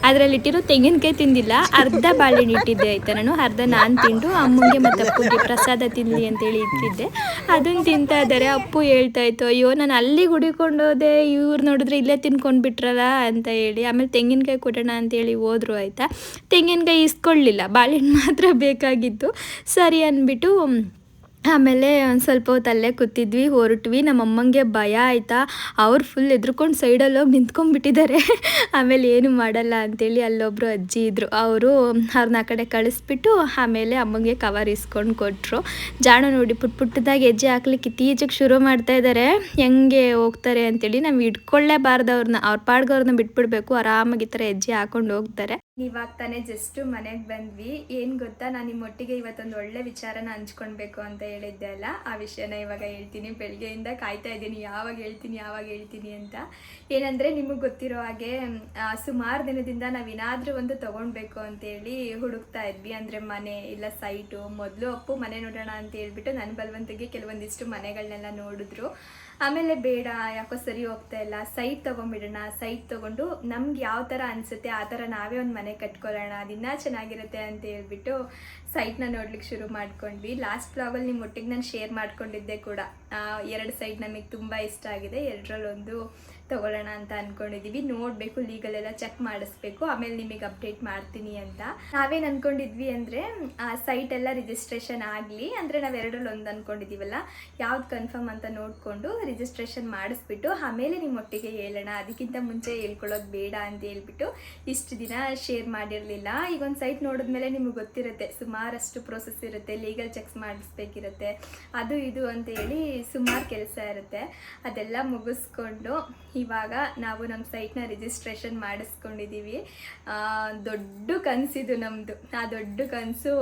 ಅದರಲ್ಲಿ ಇಟ್ಟಿರೋ ತೆಂಗಿನಕಾಯಿ ತಿಂದಿಲ್ಲ, ಅರ್ಧ ಬಾಳೆಹಣ್ಣು ಇಟ್ಟಿದ್ದೆ ಆಯಿತಾ. ನಾನು ಅರ್ಧ ನಾನು ತಿಂದು ಅಮ್ಮಂಗೆ ಮತ್ತು ಅಪ್ಪುಗೆ ಪ್ರಸಾದ ತಿನ್ನಲಿ ಅಂತೇಳಿ ಇಟ್ಟಿದ್ದೆ, ಅದನ್ನು ತಿಂತಾ ಇದ್ದಾರೆ. ಅಪ್ಪು ಹೇಳ್ತಾ ಇತ್ತು, ಅಯ್ಯೋ ನಾನು ಅಲ್ಲಿಗೆ ಹುಡಿಕೊಂಡು ಹೋದೆ, ಇವ್ರು ನೋಡಿದ್ರೆ ಇಲ್ಲೇ ತಿನ್ಕೊಂಡು ಬಿಟ್ರಲ್ಲ ಅಂತ ಹೇಳಿ. ಆಮೇಲೆ ತೆಂಗಿನಕಾಯಿ ಕೊಡೋಣ ಅಂತೇಳಿ ಹೋದ್ರು ಆಯಿತಾ. ತೆಂಗಿನಕಾಯಿ ಇಸ್ಕೊಳ್ಳಿಲ್ಲ, ಬಾಳೆಹಣ್ಣು ಮಾತ್ರ ಬೇಕಾಗಿತ್ತು. ಸರಿ ಅಂದ್ಬಿಟ್ಟು ಆಮೇಲೆ ಒಂದು ಸ್ವಲ್ಪ ಹೊತ್ತು ಅಲ್ಲೇ ಕೂತಿದ್ವಿ, ಹೊರಟ್ವಿ. ನಮ್ಮ ಅಮ್ಮಂಗೆ ಭಯ ಆಯಿತಾ, ಅವ್ರು ಫುಲ್ ಎದ್ರುಕೊಂಡು ಸೈಡಲ್ಲಿ ಹೋಗಿ ನಿಂತ್ಕೊಂಡ್ಬಿಟ್ಟಿದ್ದಾರೆ. ಆಮೇಲೆ ಏನು ಮಾಡಲ್ಲ ಅಂತೇಳಿ ಅಲ್ಲೊಬ್ಬರು ಅಜ್ಜಿ ಇದ್ದರು, ಅವರು ಅವ್ರನ್ನ ಆ ಕಡೆ ಕಳಿಸ್ಬಿಟ್ಟು ಆಮೇಲೆ ಅಮ್ಮಂಗೆ ಕವರ್ ಇಸ್ಕೊಂಡು ಕೊಟ್ಟರು. ಜಾಣು ನೋಡಿ ಪುಟ್ಟದಾಗಿ ಹೆಜ್ಜೆ ಹಾಕ್ಲಿಕ್ಕೆ ಇತ್ತೀಚೆಗೆ ಶುರು ಮಾಡ್ತಾ ಇದ್ದಾರೆ. ಹೆಂಗೆ ಹೋಗ್ತಾರೆ ಅಂತೇಳಿ ನಾವು ಇಟ್ಕೊಳ್ಳೇಬಾರ್ದು ಅವ್ರನ್ನ, ಅವ್ರ ಪಾಡ್ಗೆ ಅವ್ರನ್ನ ಬಿಟ್ಬಿಡ್ಬೇಕು, ಆರಾಮಾಗಿ ಈ ಥರ ಹೆಜ್ಜೆ ಹಾಕೊಂಡು ಹೋಗ್ತಾರೆ. ಇವಾಗ ತಾನೇ ಜಸ್ಟು ಮನೆಗೆ ಬಂದ್ವಿ. ಏನು ಗೊತ್ತಾ, ನಾನು ನಿಮ್ಮೊಟ್ಟಿಗೆ ಇವತ್ತೊಂದು ಒಳ್ಳೆ ವಿಚಾರನ ಹಂಚ್ಕೊಳ್ಬೇಕು ಅಂತ ಹೇಳಿದ್ದೆ ಅಲ್ಲ, ಆ ವಿಷಯನ ಇವಾಗ ಹೇಳ್ತೀನಿ. ಬೆಳಗ್ಗೆಯಿಂದ ಕಾಯ್ತಾ ಇದ್ದೀನಿ ಯಾವಾಗ ಹೇಳ್ತೀನಿ ಅಂತ. ಏನಂದರೆ ನಿಮಗೆ ಗೊತ್ತಿರೋ ಹಾಗೆ ಸುಮಾರು ದಿನದಿಂದ ನಾವೇನಾದರೂ ಒಂದು ತೊಗೊಳ್ಬೇಕು ಅಂತೇಳಿ ಹುಡುಕ್ತಾ ಇದ್ವಿ. ಅಂದರೆ ಮನೆ ಇಲ್ಲ ಸೈಟು. ಮೊದಲು ಅಪ್ಪು ಮನೆ ನೋಡೋಣ ಅಂತ ಹೇಳ್ಬಿಟ್ಟು ನನ್ನ ಬಲವಂತಿಗೆ ಕೆಲವೊಂದಿಷ್ಟು ಮನೆಗಳನ್ನೆಲ್ಲ ನೋಡಿದ್ರು. ಆಮೇಲೆ ಬೇಡ, ಯಾಕೋ ಸರಿ ಹೋಗ್ತಾ ಇಲ್ಲ, ಸೈಟ್ ತೊಗೊಂಡ್ಬಿಡೋಣ. ಸೈಟ್ ತೊಗೊಂಡು ನಮ್ಗೆ ಯಾವ ಥರ ಅನಿಸುತ್ತೆ ಆ ಥರ ನಾವೇ ಒಂದು ಮನೆ ಕಟ್ಕೊಳ್ಳೋಣ, ಅದಿನ್ನೂ ಚೆನ್ನಾಗಿರುತ್ತೆ ಅಂತ ಹೇಳ್ಬಿಟ್ಟು ಸೈಟ್ನ ನೋಡ್ಲಿಕ್ಕೆ ಶುರು ಮಾಡ್ಕೊಂಡ್ವಿ. ಲಾಸ್ಟ್ ವ್ಲಾಗಲ್ಲಿ ನಿಮ್ಮ ಒಟ್ಟಿಗೆ ನಾನು ಶೇರ್ ಮಾಡ್ಕೊಂಡಿದ್ದೆ ಕೂಡ. 2 ಸೈಟ್ ನಮಗೆ ತುಂಬ ಇಷ್ಟ ಆಗಿದೆ, 2ರಲ್ಲೊಂದು ತೊಗೊಳ್ಳೋಣ ಅಂತ ಅಂದ್ಕೊಂಡಿದ್ದೀವಿ. ನೋಡಬೇಕು, ಲೀಗಲೆಲ್ಲ ಚೆಕ್ ಮಾಡಿಸ್ಬೇಕು, ಆಮೇಲೆ ನಿಮಗೆ ಅಪ್ಡೇಟ್ ಮಾಡ್ತೀನಿ ಅಂತ. ನಾವೇನು ಅಂದ್ಕೊಂಡಿದ್ವಿ ಅಂದರೆ ಸೈಟ್ ಎಲ್ಲ ರಿಜಿಸ್ಟ್ರೇಷನ್ ಆಗಲಿ, ಅಂದರೆ ನಾವು 2ರಲ್ಲಿ ಒಂದು ಅಂದ್ಕೊಂಡಿದ್ದೀವಲ್ಲ, ಯಾವ್ದು ಕನ್ಫರ್ಮ್ ಅಂತ ನೋಡಿಕೊಂಡು ರಿಜಿಸ್ಟ್ರೇಷನ್ ಮಾಡಿಸ್ಬಿಟ್ಟು ಆಮೇಲೆ ನಿಮ್ಮೊಟ್ಟಿಗೆ ಹೇಳೋಣ, ಅದಕ್ಕಿಂತ ಮುಂಚೆ ಹೇಳ್ಕೊಳ್ಳೋದು ಬೇಡ ಅಂತ ಹೇಳ್ಬಿಟ್ಟು ಇಷ್ಟು ದಿನ ಶೇರ್ ಮಾಡಿರಲಿಲ್ಲ. ಈಗ ಒಂದು ಸೈಟ್ ನೋಡಿದ್ಮೇಲೆ ನಿಮಗೆ ಗೊತ್ತಿರುತ್ತೆ, ಸುಮಾರಷ್ಟು ಪ್ರೋಸೆಸ್ ಇರುತ್ತೆ, ಲೀಗಲ್ ಚೆಕ್ಸ್ ಮಾಡಿಸ್ಬೇಕಿರುತ್ತೆ, ಅದು ಇದು ಅಂತ ಹೇಳಿ ಸುಮಾರು ಕೆಲಸ ಇರುತ್ತೆ. ಅದೆಲ್ಲ ಮುಗಿಸ್ಕೊಂಡು ಇವಾಗ ನಾವು ನಮ್ಮ ಸೈಟ್ನ ರಿಜಿಸ್ಟ್ರೇಷನ್ ಮಾಡಿಸ್ಕೊಂಡಿದ್ದೀವಿ. ದೊಡ್ಡ ಕನಸಿದು ನಮ್ಮದು. ಆ ದೊಡ್ಡ ಕನಸು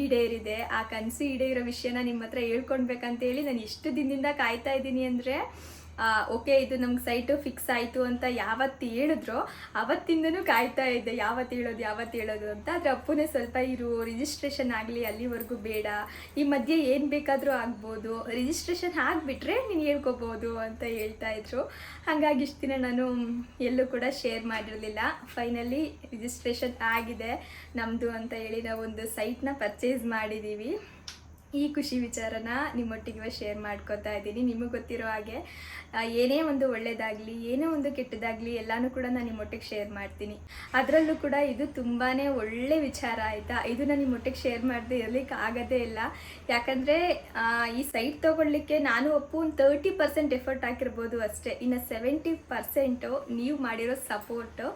ಈಡೇರಿದೆ. ಆ ಕನಸು ಈಡೇರಿರೋ ವಿಷಯನ ನಿಮ್ಮ ಹತ್ರ ಹೇಳ್ಕೊಳ್ಬೇಕಂತೇಳಿ ನಾನು ಎಷ್ಟು ದಿನದಿಂದ ಕಾಯ್ತಾ ಇದ್ದೀನಿ ಅಂದರೆ, ಓಕೆ ಇದು ನಮ್ಗೆ ಸೈಟು ಫಿಕ್ಸ್ ಆಯಿತು ಅಂತ ಯಾವತ್ತು ಹೇಳಿದ್ರೋ ಅವತ್ತಿಂದನೂ ಕಾಯ್ತಾ ಇದ್ದೆ, ಯಾವತ್ತು ಹೇಳೋದು ಅಂತ. ಆದರೆ ಅಪ್ಪನೇ ಸ್ವಲ್ಪ ಇರು, ರಿಜಿಸ್ಟ್ರೇಷನ್ ಆಗಲಿ, ಅಲ್ಲಿವರೆಗೂ ಬೇಡ, ಈ ಮಧ್ಯೆ ಏನು ಬೇಕಾದರೂ ಆಗ್ಬೋದು, ರಿಜಿಸ್ಟ್ರೇಷನ್ ಆಗಿಬಿಟ್ರೆ ನೀನು ಹೇಳ್ಕೊಬೋದು ಅಂತ ಹೇಳ್ತಾಯಿದ್ರು. ಹಾಗಾಗಿ ಇಷ್ಟು ದಿನ ನಾನು ಎಲ್ಲೂ ಕೂಡ ಶೇರ್ ಮಾಡಿರಲಿಲ್ಲ. ಫೈನಲಿ ರಿಜಿಸ್ಟ್ರೇಷನ್ ಆಗಿದೆ ನಮ್ಮದು ಅಂತ ಹೇಳಿ ನಾವೊಂದು ಸೈಟ್ನ ಪರ್ಚೇಸ್ ಮಾಡಿದ್ದೀವಿ. ಈ ಖುಷಿ ವಿಚಾರನ ನಿಮ್ಮೊಟ್ಟಿಗೆ ಶೇರ್ ಮಾಡ್ಕೋತಾ ಇದ್ದೀನಿ. ನಿಮಗೆ ಗೊತ್ತಿರೋ ಹಾಗೆ ಏನೇ ಒಂದು ಒಳ್ಳೆಯದಾಗಲಿ ಏನೇ ಒಂದು ಕೆಟ್ಟದಾಗಲಿ ಎಲ್ಲನೂ ಕೂಡ ನಾನು ನಿಮ್ಮೊಟ್ಟಿಗೆ ಶೇರ್ ಮಾಡ್ತೀನಿ. ಅದರಲ್ಲೂ ಕೂಡ ಇದು ತುಂಬಾ ಒಳ್ಳೆ ವಿಚಾರ ಆಯಿತಾ. ಇದು ನಾನು ನಿಮ್ಮೊಟ್ಟಿಗೆ ಶೇರ್ ಮಾಡದೆ ಇರಲಿಕ್ಕೆ ಆಗೋದೇ ಇಲ್ಲ. ಯಾಕಂದರೆ ಈ ಸೈಟ್ ತೊಗೊಳ್ಲಿಕ್ಕೆ ನಾನು ಒಪ್ಪು ಒಂದು 30% ಎಫರ್ಟ್ ಹಾಕಿರ್ಬೋದು ಅಷ್ಟೇ. ಇನ್ನು 70% ನೀವು ಮಾಡಿರೋ ಸಪೋರ್ಟು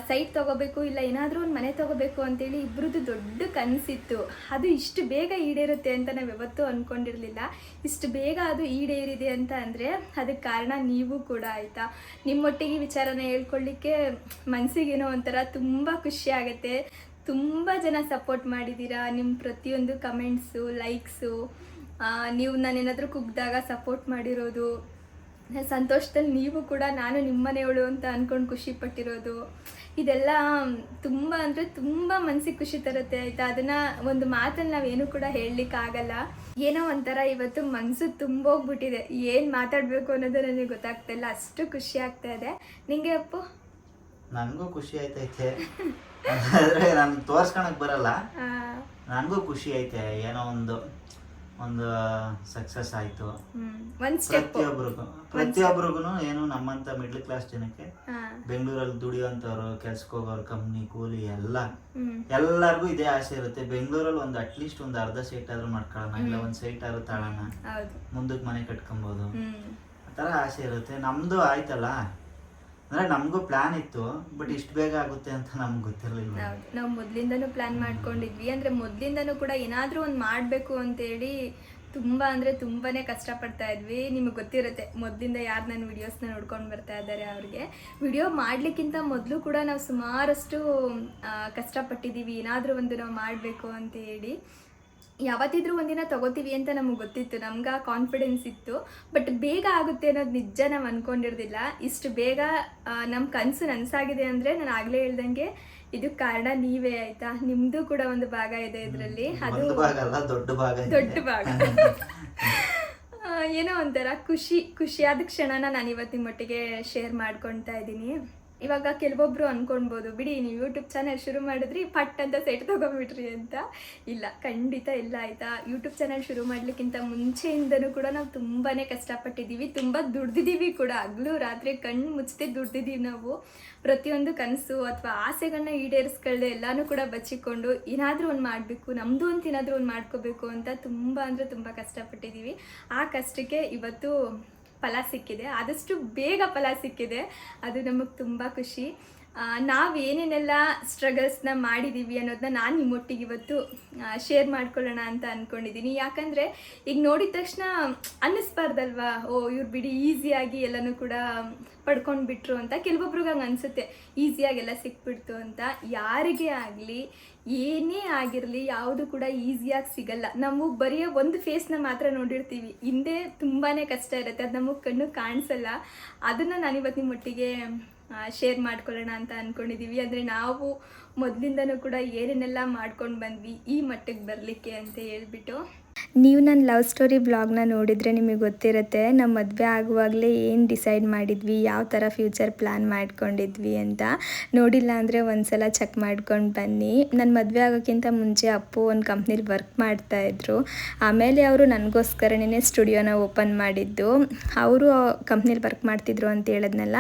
ಸೈಟ್ ತೊಗೋಬೇಕು ಇಲ್ಲ ಏನಾದರೂ ಒಂದು ಮನೆ ತೊಗೋಬೇಕು ಅಂತೇಳಿ ಇಬ್ಬರದ್ದು ದೊಡ್ಡ ಕನಸಿತ್ತು. ಅದು ಇಷ್ಟು ಬೇಗ ಈಡೇರುತ್ತೆ ಅಂತ ನಾವು ಯಾವತ್ತೂ ಅಂದ್ಕೊಂಡಿರಲಿಲ್ಲ. ಇಷ್ಟು ಬೇಗ ಅದು ಈಡೇರಿದೆ ಅಂತ ಅಂದರೆ ಅದಕ್ಕೆ ಕಾರಣ ನೀವು ಕೂಡ ಆಯಿತಾ. ನಿಮ್ಮೊಟ್ಟಿಗೆ ವಿಚಾರನ ಹೇಳ್ಕೊಳ್ಳಿಕ್ಕೆ ಮನಸ್ಸಿಗೇನೋ ಒಂಥರ ತುಂಬ ಖುಷಿ ಆಗುತ್ತೆ. ತುಂಬ ಜನ ಸಪೋರ್ಟ್ ಮಾಡಿದ್ದೀರಾ. ನಿಮ್ಮ ಪ್ರತಿಯೊಂದು ಕಮೆಂಟ್ಸು, ಲೈಕ್ಸು, ನೀವು ನಾನೇನಾದರೂ ಕುಗ್ದಾಗ ಸಪೋರ್ಟ್ ಮಾಡಿರೋದು, ಸಂತೋಷದಲ್ಲಿ ನೀವು ಕೂಡ ನಾನು ನಿಮ್ಮನೆಯವಳು ಅಂತ ಅಂದ್ಕೊಂಡು ಖುಷಿ ಪಟ್ಟಿರೋದು, ಇದೆಲ್ಲ ತುಂಬ ಅಂದರೆ ತುಂಬ ಮನಸ್ಸಿಗೆ ಖುಷಿ ತರುತ್ತೆ ಆಯಿತಾ. ಅದನ್ನು ಒಂದು ಮಾತಲ್ಲಿ ನಾವೇನು ಕೂಡ ಹೇಳಲಿಕ್ಕಾಗಲ್ಲ. ಏನೋ ಒಂಥರ ಇವತ್ತು ಮನಸ್ಸು ತುಂಬೋಗ್ಬಿಟ್ಟಿದೆ. ಏನು ಮಾತಾಡಬೇಕು ಅನ್ನೋದು ನನಗೆ ಗೊತ್ತಾಗ್ತಾಯಿಲ್ಲ, ಅಷ್ಟು ಖುಷಿ ಆಗ್ತಾ ಇದೆ. ನಿಂಗೆ ಅಪ್ಪು? ನನಗೂ ಖುಷಿ ಆಯ್ತೈತೆ, ಆದರೆ ನನಗೆ ತೋರ್ಸ್ಕೊಳಕ್ಕೆ ಬರಲ್ಲ. ನನಗೂ ಖುಷಿ ಐತೆ, ಏನೋ ಒಂದು ಸಕ್ಸಸ್ ಆಯಿತು ಪ್ರತಿಯೊಬ್ಬರಿಗೂ. ಏನು ನಮ್ಮಂಥ ಮಿಡ್ಲ್ ಕ್ಲಾಸ್ ಜನಕ್ಕೆ ಬೆಂಗಳೂರಲ್ಲಿ ದುಡಿಯೋಂಥವ್ರು, ಕೆಲ್ಸಕ್ಕೆ ಹೋಗೋರು, ಕಂಪ್ನಿ ಕೂಲಿ ಎಲ್ಲರಿಗೂ ಇದೇ ಆಸೆ ಇರುತ್ತೆ. ಬೆಂಗಳೂರಲ್ಲಿ ಒಂದು ಅಟ್ಲೀಸ್ಟ್ ಒಂದು ಅರ್ಧ ಸೈಟ್ ಆದ್ರೂ ಮಾಡ್ಕೊಳ್ಳೋಣ, ಇಲ್ಲ ಒಂದು ಸೈಟ್ ಆದ್ರೂ ತಾಳೋಣ, ಮುಂದಕ್ಕೆ ಮನೆ ಕಟ್ಕೊಬೋದು, ಆ ಥರ ಆಸೆ ಇರುತ್ತೆ. ನಮ್ಮದು ಆಯ್ತಲ್ಲ, ಅಂದರೆ ನಮಗೂ ಪ್ಲಾನ್ ಇತ್ತು, ಬಟ್ ಇಷ್ಟು ಬೇಗ ಆಗುತ್ತೆ ಅಂತ ನಮ್ಗೆ ಗೊತ್ತಿರಲಿಲ್ಲ. ನಾವು ಮೊದಲಿಂದನೂ ಪ್ಲಾನ್ ಮಾಡ್ಕೊಂಡಿದ್ವಿ. ಅಂದರೆ ಮೊದಲಿಂದನೂ ಕೂಡ ಏನಾದರೂ ಒಂದು ಮಾಡಬೇಕು ಅಂತೇಳಿ ತುಂಬ ಅಂದರೆ ತುಂಬಾ ಕಷ್ಟಪಡ್ತಾ ಇದ್ವಿ. ನಿಮಗೆ ಗೊತ್ತಿರುತ್ತೆ, ಮೊದಲಿಂದ ಯಾರು ನನ್ನ ವಿಡಿಯೋಸ್ನ ನೋಡ್ಕೊಂಡು ಬರ್ತಾ ಇದ್ದಾರೆ ಅವ್ರಿಗೆ. ವಿಡಿಯೋ ಮಾಡಲಿಕ್ಕಿಂತ ಮೊದಲು ಕೂಡ ನಾವು ಸುಮಾರಷ್ಟು ಕಷ್ಟಪಟ್ಟಿದ್ದೀವಿ, ಏನಾದರೂ ಒಂದು ನಾವು ಮಾಡಬೇಕು ಅಂತ ಹೇಳಿ. ಯಾವತ್ತಿದ್ರೂ ಒಂದಿನ ತಗೋತೀವಿ ಅಂತ ನಮಗೆ ಗೊತ್ತಿತ್ತು, ನಮ್ಗೆ ಆ ಕಾನ್ಫಿಡೆನ್ಸ್ ಇತ್ತು. ಬಟ್ ಬೇಗ ಆಗುತ್ತೆ ಅನ್ನೋದು ನಿಜ ನಾವು ಅಂದ್ಕೊಂಡಿರೋದಿಲ್ಲ. ಇಷ್ಟು ಬೇಗ ನಮ್ಮ ಕನಸು ನನಸಾಗಿದೆ ಅಂದರೆ ನಾನು ಆಗಲೇ ಹೇಳ್ದಂಗೆ ಇದಕ್ಕೆ ಕಾರಣ ನೀವೇ ಆಯಿತಾ. ನಿಮ್ಮದು ಕೂಡ ಒಂದು ಭಾಗ ಇದೆ ಇದರಲ್ಲಿ. ಅದು ದೊಡ್ಡ ಭಾಗ. ಏನೋ ಒಂಥರ ಖುಷಿಯಾದ ಕ್ಷಣನ ನಾನು ಇವತ್ತಿನ ಮಟ್ಟಿಗೆ ಶೇರ್ ಮಾಡ್ಕೊಳ್ತಾ ಇದ್ದೀನಿ. ಇವಾಗ ಕೆಲವೊಬ್ರು ಅನ್ಕೊಳ್ಬೋದು, ಬಿಡಿ ನೀವು ಯೂಟ್ಯೂಬ್ ಚಾನಲ್ ಶುರು ಮಾಡಿದ್ರಿ ಪಟ್ ಅಂತ ಸೆಟ್ ತೊಗೊಂಬಿಟ್ರಿ ಅಂತ. ಇಲ್ಲ, ಖಂಡಿತ ಇಲ್ಲ ಆಯಿತಾ. ಯೂಟ್ಯೂಬ್ ಚಾನಲ್ ಶುರು ಮಾಡಲಿಕ್ಕಿಂತ ಮುಂಚೆಯಿಂದನೂ ಕೂಡ ನಾವು ತುಂಬಾ ಕಷ್ಟಪಟ್ಟಿದ್ದೀವಿ, ತುಂಬ ದುಡ್ದಿದ್ದೀವಿ ಕೂಡ. ಹಗಲು ರಾತ್ರಿ ಕಣ್ಣು ಮುಚ್ಚದೆ ದುಡ್ದಿದ್ದೀವಿ ನಾವು. ಪ್ರತಿಯೊಂದು ಕನಸು ಅಥವಾ ಆಸೆಗಳನ್ನ ಈಡೇರಿಸ್ಕೊಳ್ಳದೆ ಎಲ್ಲನೂ ಕೂಡ ಬಚ್ಚಿಕೊಂಡು ಏನಾದರೂ ಒಂದು ಮಾಡಬೇಕು, ನಮ್ಮದು ಅಂತ ಏನಾದರೂ ಒಂದು ಮಾಡ್ಕೋಬೇಕು ಅಂತ ತುಂಬ ಅಂದರೆ ತುಂಬ ಕಷ್ಟಪಟ್ಟಿದ್ದೀವಿ. ಆ ಕಷ್ಟಕ್ಕೆ ಇವತ್ತು ಫಲ ಸಿಕ್ಕಿದೆ, ಆದಷ್ಟು ಬೇಗ ಫಲ ಸಿಕ್ಕಿದೆ. ಅದು ನಮಗೆ ತುಂಬ ಖುಷಿ. ನಾವೇನೇನೆಲ್ಲ ಸ್ಟ್ರಗಲ್ಸ್ನ ಮಾಡಿದ್ದೀವಿ ಅನ್ನೋದನ್ನ ನಾನು ನಿಮ್ಮೊಟ್ಟಿಗೆ ಇವತ್ತು ಶೇರ್ ಮಾಡ್ಕೊಳ್ಳೋಣ ಅಂತ ಅಂದ್ಕೊಂಡಿದ್ದೀನಿ. ಯಾಕಂದರೆ ಈಗ ನೋಡಿದ ತಕ್ಷಣ ಅನ್ನಿಸ್ಬಾರ್ದಲ್ವಾ, ಇವ್ರು ಬಿಡಿ ಈಸಿಯಾಗಿ ಎಲ್ಲನೂ ಕೂಡ ಪಡ್ಕೊಂಡು ಬಿಟ್ರು ಅಂತ. ಕೆಲವೊಬ್ರಿಗೆ ಹಂಗೆ ಅನಿಸುತ್ತೆ, ಈಸಿಯಾಗೆಲ್ಲ ಸಿಕ್ಬಿಡ್ತು ಅಂತ. ಯಾರಿಗೇ ಆಗಲಿ, ಏನೇ ಆಗಿರಲಿ, ಯಾವುದು ಕೂಡ ಈಸಿಯಾಗಿ ಸಿಗಲ್ಲ. ನಾವು ಬರೀ ಒಂದು ಫೇಸ್ನ ಮಾತ್ರ ನೋಡಿರ್ತೀವಿ, ಹಿಂದೆ ತುಂಬಾ ಕಷ್ಟ ಇರುತ್ತೆ, ಅದು ನಮಗೆ ಕಣ್ಣು ಕಾಣಿಸಲ್ಲ. ಅದನ್ನು ನಾನಿವತ್ತು ನಿಮ್ಮೊಟ್ಟಿಗೆ ಶೇರ್ ಮಾಡ್ಕೊಳ್ಳೋಣ ಅಂತ ಅಂದ್ಕೊಂಡಿದ್ದೀವಿ. ಅಂದರೆ ನಾವು ಮೊದಲಿಂದನೂ ಕೂಡ ಏನೇನೆಲ್ಲ ಮಾಡ್ಕೊಂಡು ಬಂದ್ವಿ ಈ ಮಟ್ಟಿಗೆ ಬರಲಿಕ್ಕೆ ಅಂತ ಹೇಳ್ಬಿಟ್ಟು. ನೀವು ನನ್ನ ಲವ್ ಸ್ಟೋರಿ ಬ್ಲಾಗ್ನ ನೋಡಿದರೆ ನಿಮಗೆ ಗೊತ್ತಿರುತ್ತೆ, ನಮ್ಮ ಮದುವೆ ಆಗುವಾಗಲೇ ಏನು ಡಿಸೈಡ್ ಮಾಡಿದ್ವಿ, ಯಾವ ಥರ ಫ್ಯೂಚರ್ ಪ್ಲ್ಯಾನ್ ಮಾಡ್ಕೊಂಡಿದ್ವಿ ಅಂತ. ನೋಡಿಲ್ಲ ಅಂದರೆ ಒಂದು ಸಲ ಚೆಕ್ ಮಾಡ್ಕೊಂಡು ಬನ್ನಿ. ನನ್ನ ಮದುವೆ ಆಗೋಕ್ಕಿಂತ ಮುಂಚೆ ಅಪ್ಪು ಒಂದು ಕಂಪ್ನಿಲಿ ವರ್ಕ್ ಮಾಡ್ತಾಯಿದ್ರು. ಆಮೇಲೆ ಅವರು ನನಗೋಸ್ಕರನೇ ಸ್ಟುಡಿಯೋನ ಓಪನ್ ಮಾಡಿದ್ದು. ಅವರು ಕಂಪ್ನಿಲಿ ವರ್ಕ್ ಮಾಡ್ತಿದ್ರು ಅಂತ ಹೇಳಿದ್ನಲ್ಲ,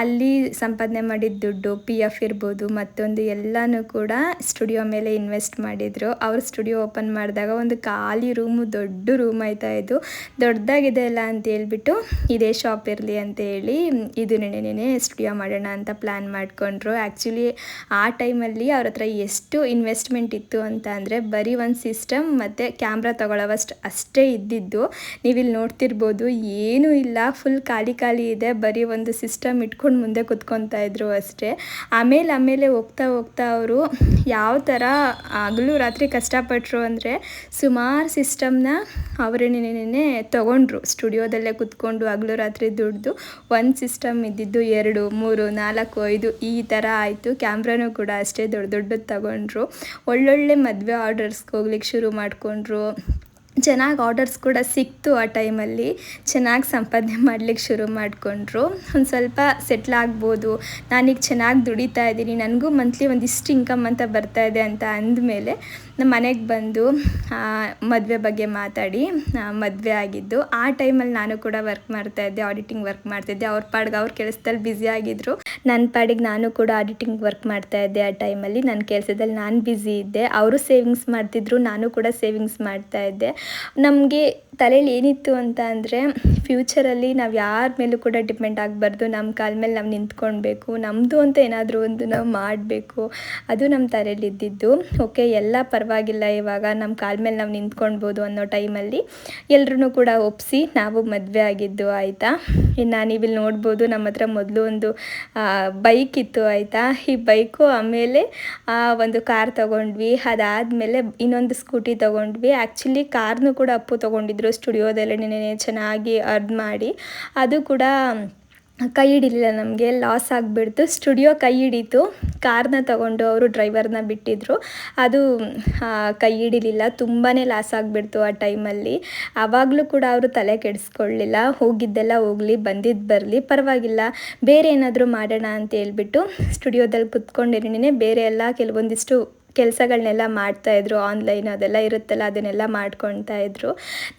ಅಲ್ಲಿ ಸಂಪಾದನೆ ಮಾಡಿದ ದುಡ್ಡು, PF ಇರ್ಬೋದು, ಮತ್ತೊಂದು ಎಲ್ಲನೂ ಕೂಡ ಸ್ಟುಡಿಯೋ ಮೇಲೆ ಇನ್ವೆಸ್ಟ್ ಮಾಡಿದರು. ಅವರು ಸ್ಟುಡಿಯೋ ಓಪನ್ ಮಾಡಿದಾಗ ಒಂದು ಖಾಲಿ ರೂಮು, ದೊಡ್ಡ ರೂಮ್ ಆಯ್ತಾ, ಇದು ದೊಡ್ಡದಾಗಿದೆ ಅಲ್ಲ ಅಂತ ಹೇಳ್ಬಿಟ್ಟು ಇದೇ ಶಾಪ್ ಇರಲಿ ಅಂತ ಹೇಳಿ ಇದು ನೆನೆ ಸ್ಟುಡಿಯೋ ಮಾಡೋಣ ಅಂತ ಪ್ಲ್ಯಾನ್ ಮಾಡಿಕೊಂಡ್ರು. ಆ್ಯಕ್ಚುಲಿ ಆ ಟೈಮಲ್ಲಿ ಅವ್ರ ಹತ್ರ ಎಷ್ಟು ಇನ್ವೆಸ್ಟ್ಮೆಂಟ್ ಇತ್ತು ಅಂತ ಅಂದರೆ ಬರೀ ಒಂದು ಸಿಸ್ಟಮ್ ಮತ್ತು ಕ್ಯಾಮ್ರಾ ತೊಗೊಳ್ಳೋವಷ್ಟು ಅಷ್ಟೇ ಇದ್ದಿದ್ದು. ನೀವಿಲ್ಲಿ ನೋಡ್ತಿರ್ಬೋದು, ಏನೂ ಇಲ್ಲ, ಫುಲ್ ಖಾಲಿ ಇದೆ. ಬರೀ ಒಂದು ಸಿಸ್ಟಮ್ ಇಟ್ಕೊಂಡು ಮುಂದೆ ಕುತ್ಕೊತಾ ಇದ್ರು ಅಷ್ಟೇ. ಆಮೇಲೆ ಹೋಗ್ತಾ ಅವರು ಯಾವ ಥರ ಹಗಲು ರಾತ್ರಿ ಕಷ್ಟಪಟ್ಟರು ಅಂದರೆ ಸುಮಾರು ಸಿಸ್ಟಮ್ನ ಅವರೇನೇನೇ ತೊಗೊಂಡ್ರು. ಸ್ಟುಡಿಯೋದಲ್ಲೇ ಕುತ್ಕೊಂಡು ಹಗಲು ರಾತ್ರಿ ದುಡ್ದು ಒಂದು ಸಿಸ್ಟಮ್ ಇದ್ದಿದ್ದು 2, 3, 4, 5 ಈ ಥರ ಆಯಿತು. ಕ್ಯಾಮ್ರಾನೂ ಕೂಡ ಅಷ್ಟೇ ದೊಡ್ಡದು ತಗೊಂಡ್ರು. ಒಳ್ಳೊಳ್ಳೆ ಮದುವೆ ಆರ್ಡರ್ಸ್ಗೆ ಹೋಗ್ಲಿಕ್ಕೆ ಶುರು ಮಾಡಿಕೊಂಡ್ರು. ಚೆನ್ನಾಗಿ ಆರ್ಡರ್ಸ್ ಕೂಡ ಸಿಕ್ತು. ಆ ಟೈಮಲ್ಲಿ ಚೆನ್ನಾಗಿ ಸಂಪಾದನೆ ಮಾಡಲಿಕ್ಕೆ ಶುರು ಮಾಡಿಕೊಂಡ್ರು. ಒಂದು ಸ್ವಲ್ಪ ಸೆಟ್ಲ್ ಆಗ್ಬೋದು, ನಾನೀಗ ಚೆನ್ನಾಗಿ ದುಡಿತಾ ಇದ್ದೀನಿ, ನನಗೂ ಮಂತ್ಲಿ ಒಂದಿಷ್ಟು ಇನ್ಕಮ್ ಅಂತ ಬರ್ತಾಯಿದೆ ಅಂತ ಅಂದಮೇಲೆ ನಮ್ಮ ಮನೆಗೆ ಬಂದು ಮದುವೆ ಬಗ್ಗೆ ಮಾತಾಡಿ ಮದುವೆ ಆಗಿದ್ದು. ಆ ಟೈಮಲ್ಲಿ ನಾನು ಕೂಡ ವರ್ಕ್ ಮಾಡ್ತಾಯಿದ್ದೆ, ಆಡಿಟಿಂಗ್ ವರ್ಕ್ ಮಾಡ್ತಿದ್ದೆ. ಅವ್ರ ಪಾಡಿಗೆ ಅವ್ರ ಕೆಲಸದಲ್ಲಿ ಬ್ಯುಸಿ ಆಗಿದ್ದರು, ನನ್ನ ಪಾಡಿಗೆ ನಾನು ಕೂಡ ಆಡಿಟಿಂಗ್ ವರ್ಕ್ ಮಾಡ್ತಾಯಿದ್ದೆ. ಆ ಟೈಮಲ್ಲಿ ನನ್ನ ಕೆಲಸದಲ್ಲಿ ನಾನು ಬ್ಯುಸಿ ಇದ್ದೆ. ಅವರು ಸೇವಿಂಗ್ಸ್ ಮಾಡ್ತಿದ್ರು, ನಾನು ಕೂಡ ಸೇವಿಂಗ್ಸ್ ಮಾಡ್ತಾಯಿದ್ದೆ. ನಮಗೆ ತಲೆಯಲ್ಲಿ ಏನಿತ್ತು ಅಂತ ಅಂದರೆ ಫ್ಯೂಚರಲ್ಲಿ ನಾವು ಯಾರ ಮೇಲೂ ಕೂಡ ಡಿಪೆಂಡ್ ಆಗಬಾರ್ದು, ನಮ್ಮ ಕಾಲ ಮೇಲೆ ನಾವು ನಿಂತ್ಕೊಳ್ಬೇಕು, ನಮ್ಮದು ಅಂತ ಏನಾದರೂ ಒಂದು ನಾವು ಮಾಡಬೇಕು, ಅದು ನಮ್ಮ ತಲೆಯಲ್ಲಿ ಇದ್ದಿದ್ದು. ಓಕೆ, ಎಲ್ಲ ಪರವಾಗಿಲ್ಲ, ಇವಾಗ ನಮ್ಮ ಕಾಲ ಮೇಲೆ ನಾವು ನಿಂತ್ಕೊಳ್ಬೋದು ಅನ್ನೋ ಟೈಮಲ್ಲಿ ಎಲ್ಲರೂ ಕೂಡ ಒಪ್ಪಿಸಿ ನಾವು ಮದುವೆ ಆಗಿದ್ದು ಆಯಿತಾ. ಇನ್ನು ನೀವಿಲ್ಲಿ ನೋಡ್ಬೋದು, ನಮ್ಮ ಹತ್ರ ಮೊದಲು ಒಂದು ಬೈಕ್ ಇತ್ತು ಆಯಿತಾ. ಈ ಬೈಕು ಆಮೇಲೆ ಒಂದು ಕಾರ್ ತೊಗೊಂಡ್ವಿ, ಅದಾದಮೇಲೆ ಇನ್ನೊಂದು ಸ್ಕೂಟಿ ತೊಗೊಂಡ್ವಿ. ಆ್ಯಕ್ಚುಲಿ ಕಾರ್ನು ಕೂಡ ಅಪ್ಪು ತೊಗೊಂಡಿದ್ರು ಸ್ಟುಡಿಯೋದಲ್ಲೇ ಚೆನ್ನಾಗಿ ಅರ್ನ್ ಮಾಡಿ. ಅದು ಕೂಡ ಕೈ ಹಿಡಿಲಿಲ್ಲ, ನಮಗೆ ಲಾಸ್ ಆಗಿಬಿಡ್ತು. ಸ್ಟುಡಿಯೋ ಕೈ ಹಿಡೀತು, ಕಾರ್ನ ತೊಗೊಂಡು ಅವರು ಡ್ರೈವರ್ನ ಬಿಟ್ಟಿದ್ದರು, ಅದು ಕೈ ಹಿಡಿಲಿಲ್ಲ, ತುಂಬಾ ಲಾಸ್ ಆಗಿಬಿಡ್ತು ಆ ಟೈಮಲ್ಲಿ. ಆವಾಗಲೂ ಕೂಡ ಅವರು ತಲೆ ಕೆಡಿಸ್ಕೊಳ್ಳಿಲ್ಲ, ಹೋಗಿದ್ದೆಲ್ಲ ಹೋಗಲಿ, ಬಂದಿದ್ದು ಬರಲಿ, ಪರವಾಗಿಲ್ಲ, ಬೇರೆ ಏನಾದರೂ ಮಾಡೋಣ ಅಂತ ಹೇಳ್ಬಿಟ್ಟು ಸ್ಟುಡಿಯೋದಲ್ಲಿ ಕುತ್ಕೊಂಡಿನೇ ಬೇರೆ ಎಲ್ಲ ಕೆಲವೊಂದಿಷ್ಟು ಕೆಲಸಗಳನ್ನೆಲ್ಲ ಮಾಡ್ತಾಯಿದ್ರು. ಆನ್ಲೈನ್ ಅದೆಲ್ಲ ಇರುತ್ತಲ್ಲ, ಅದನ್ನೆಲ್ಲ ಮಾಡ್ಕೊತಾಯಿದ್ರು.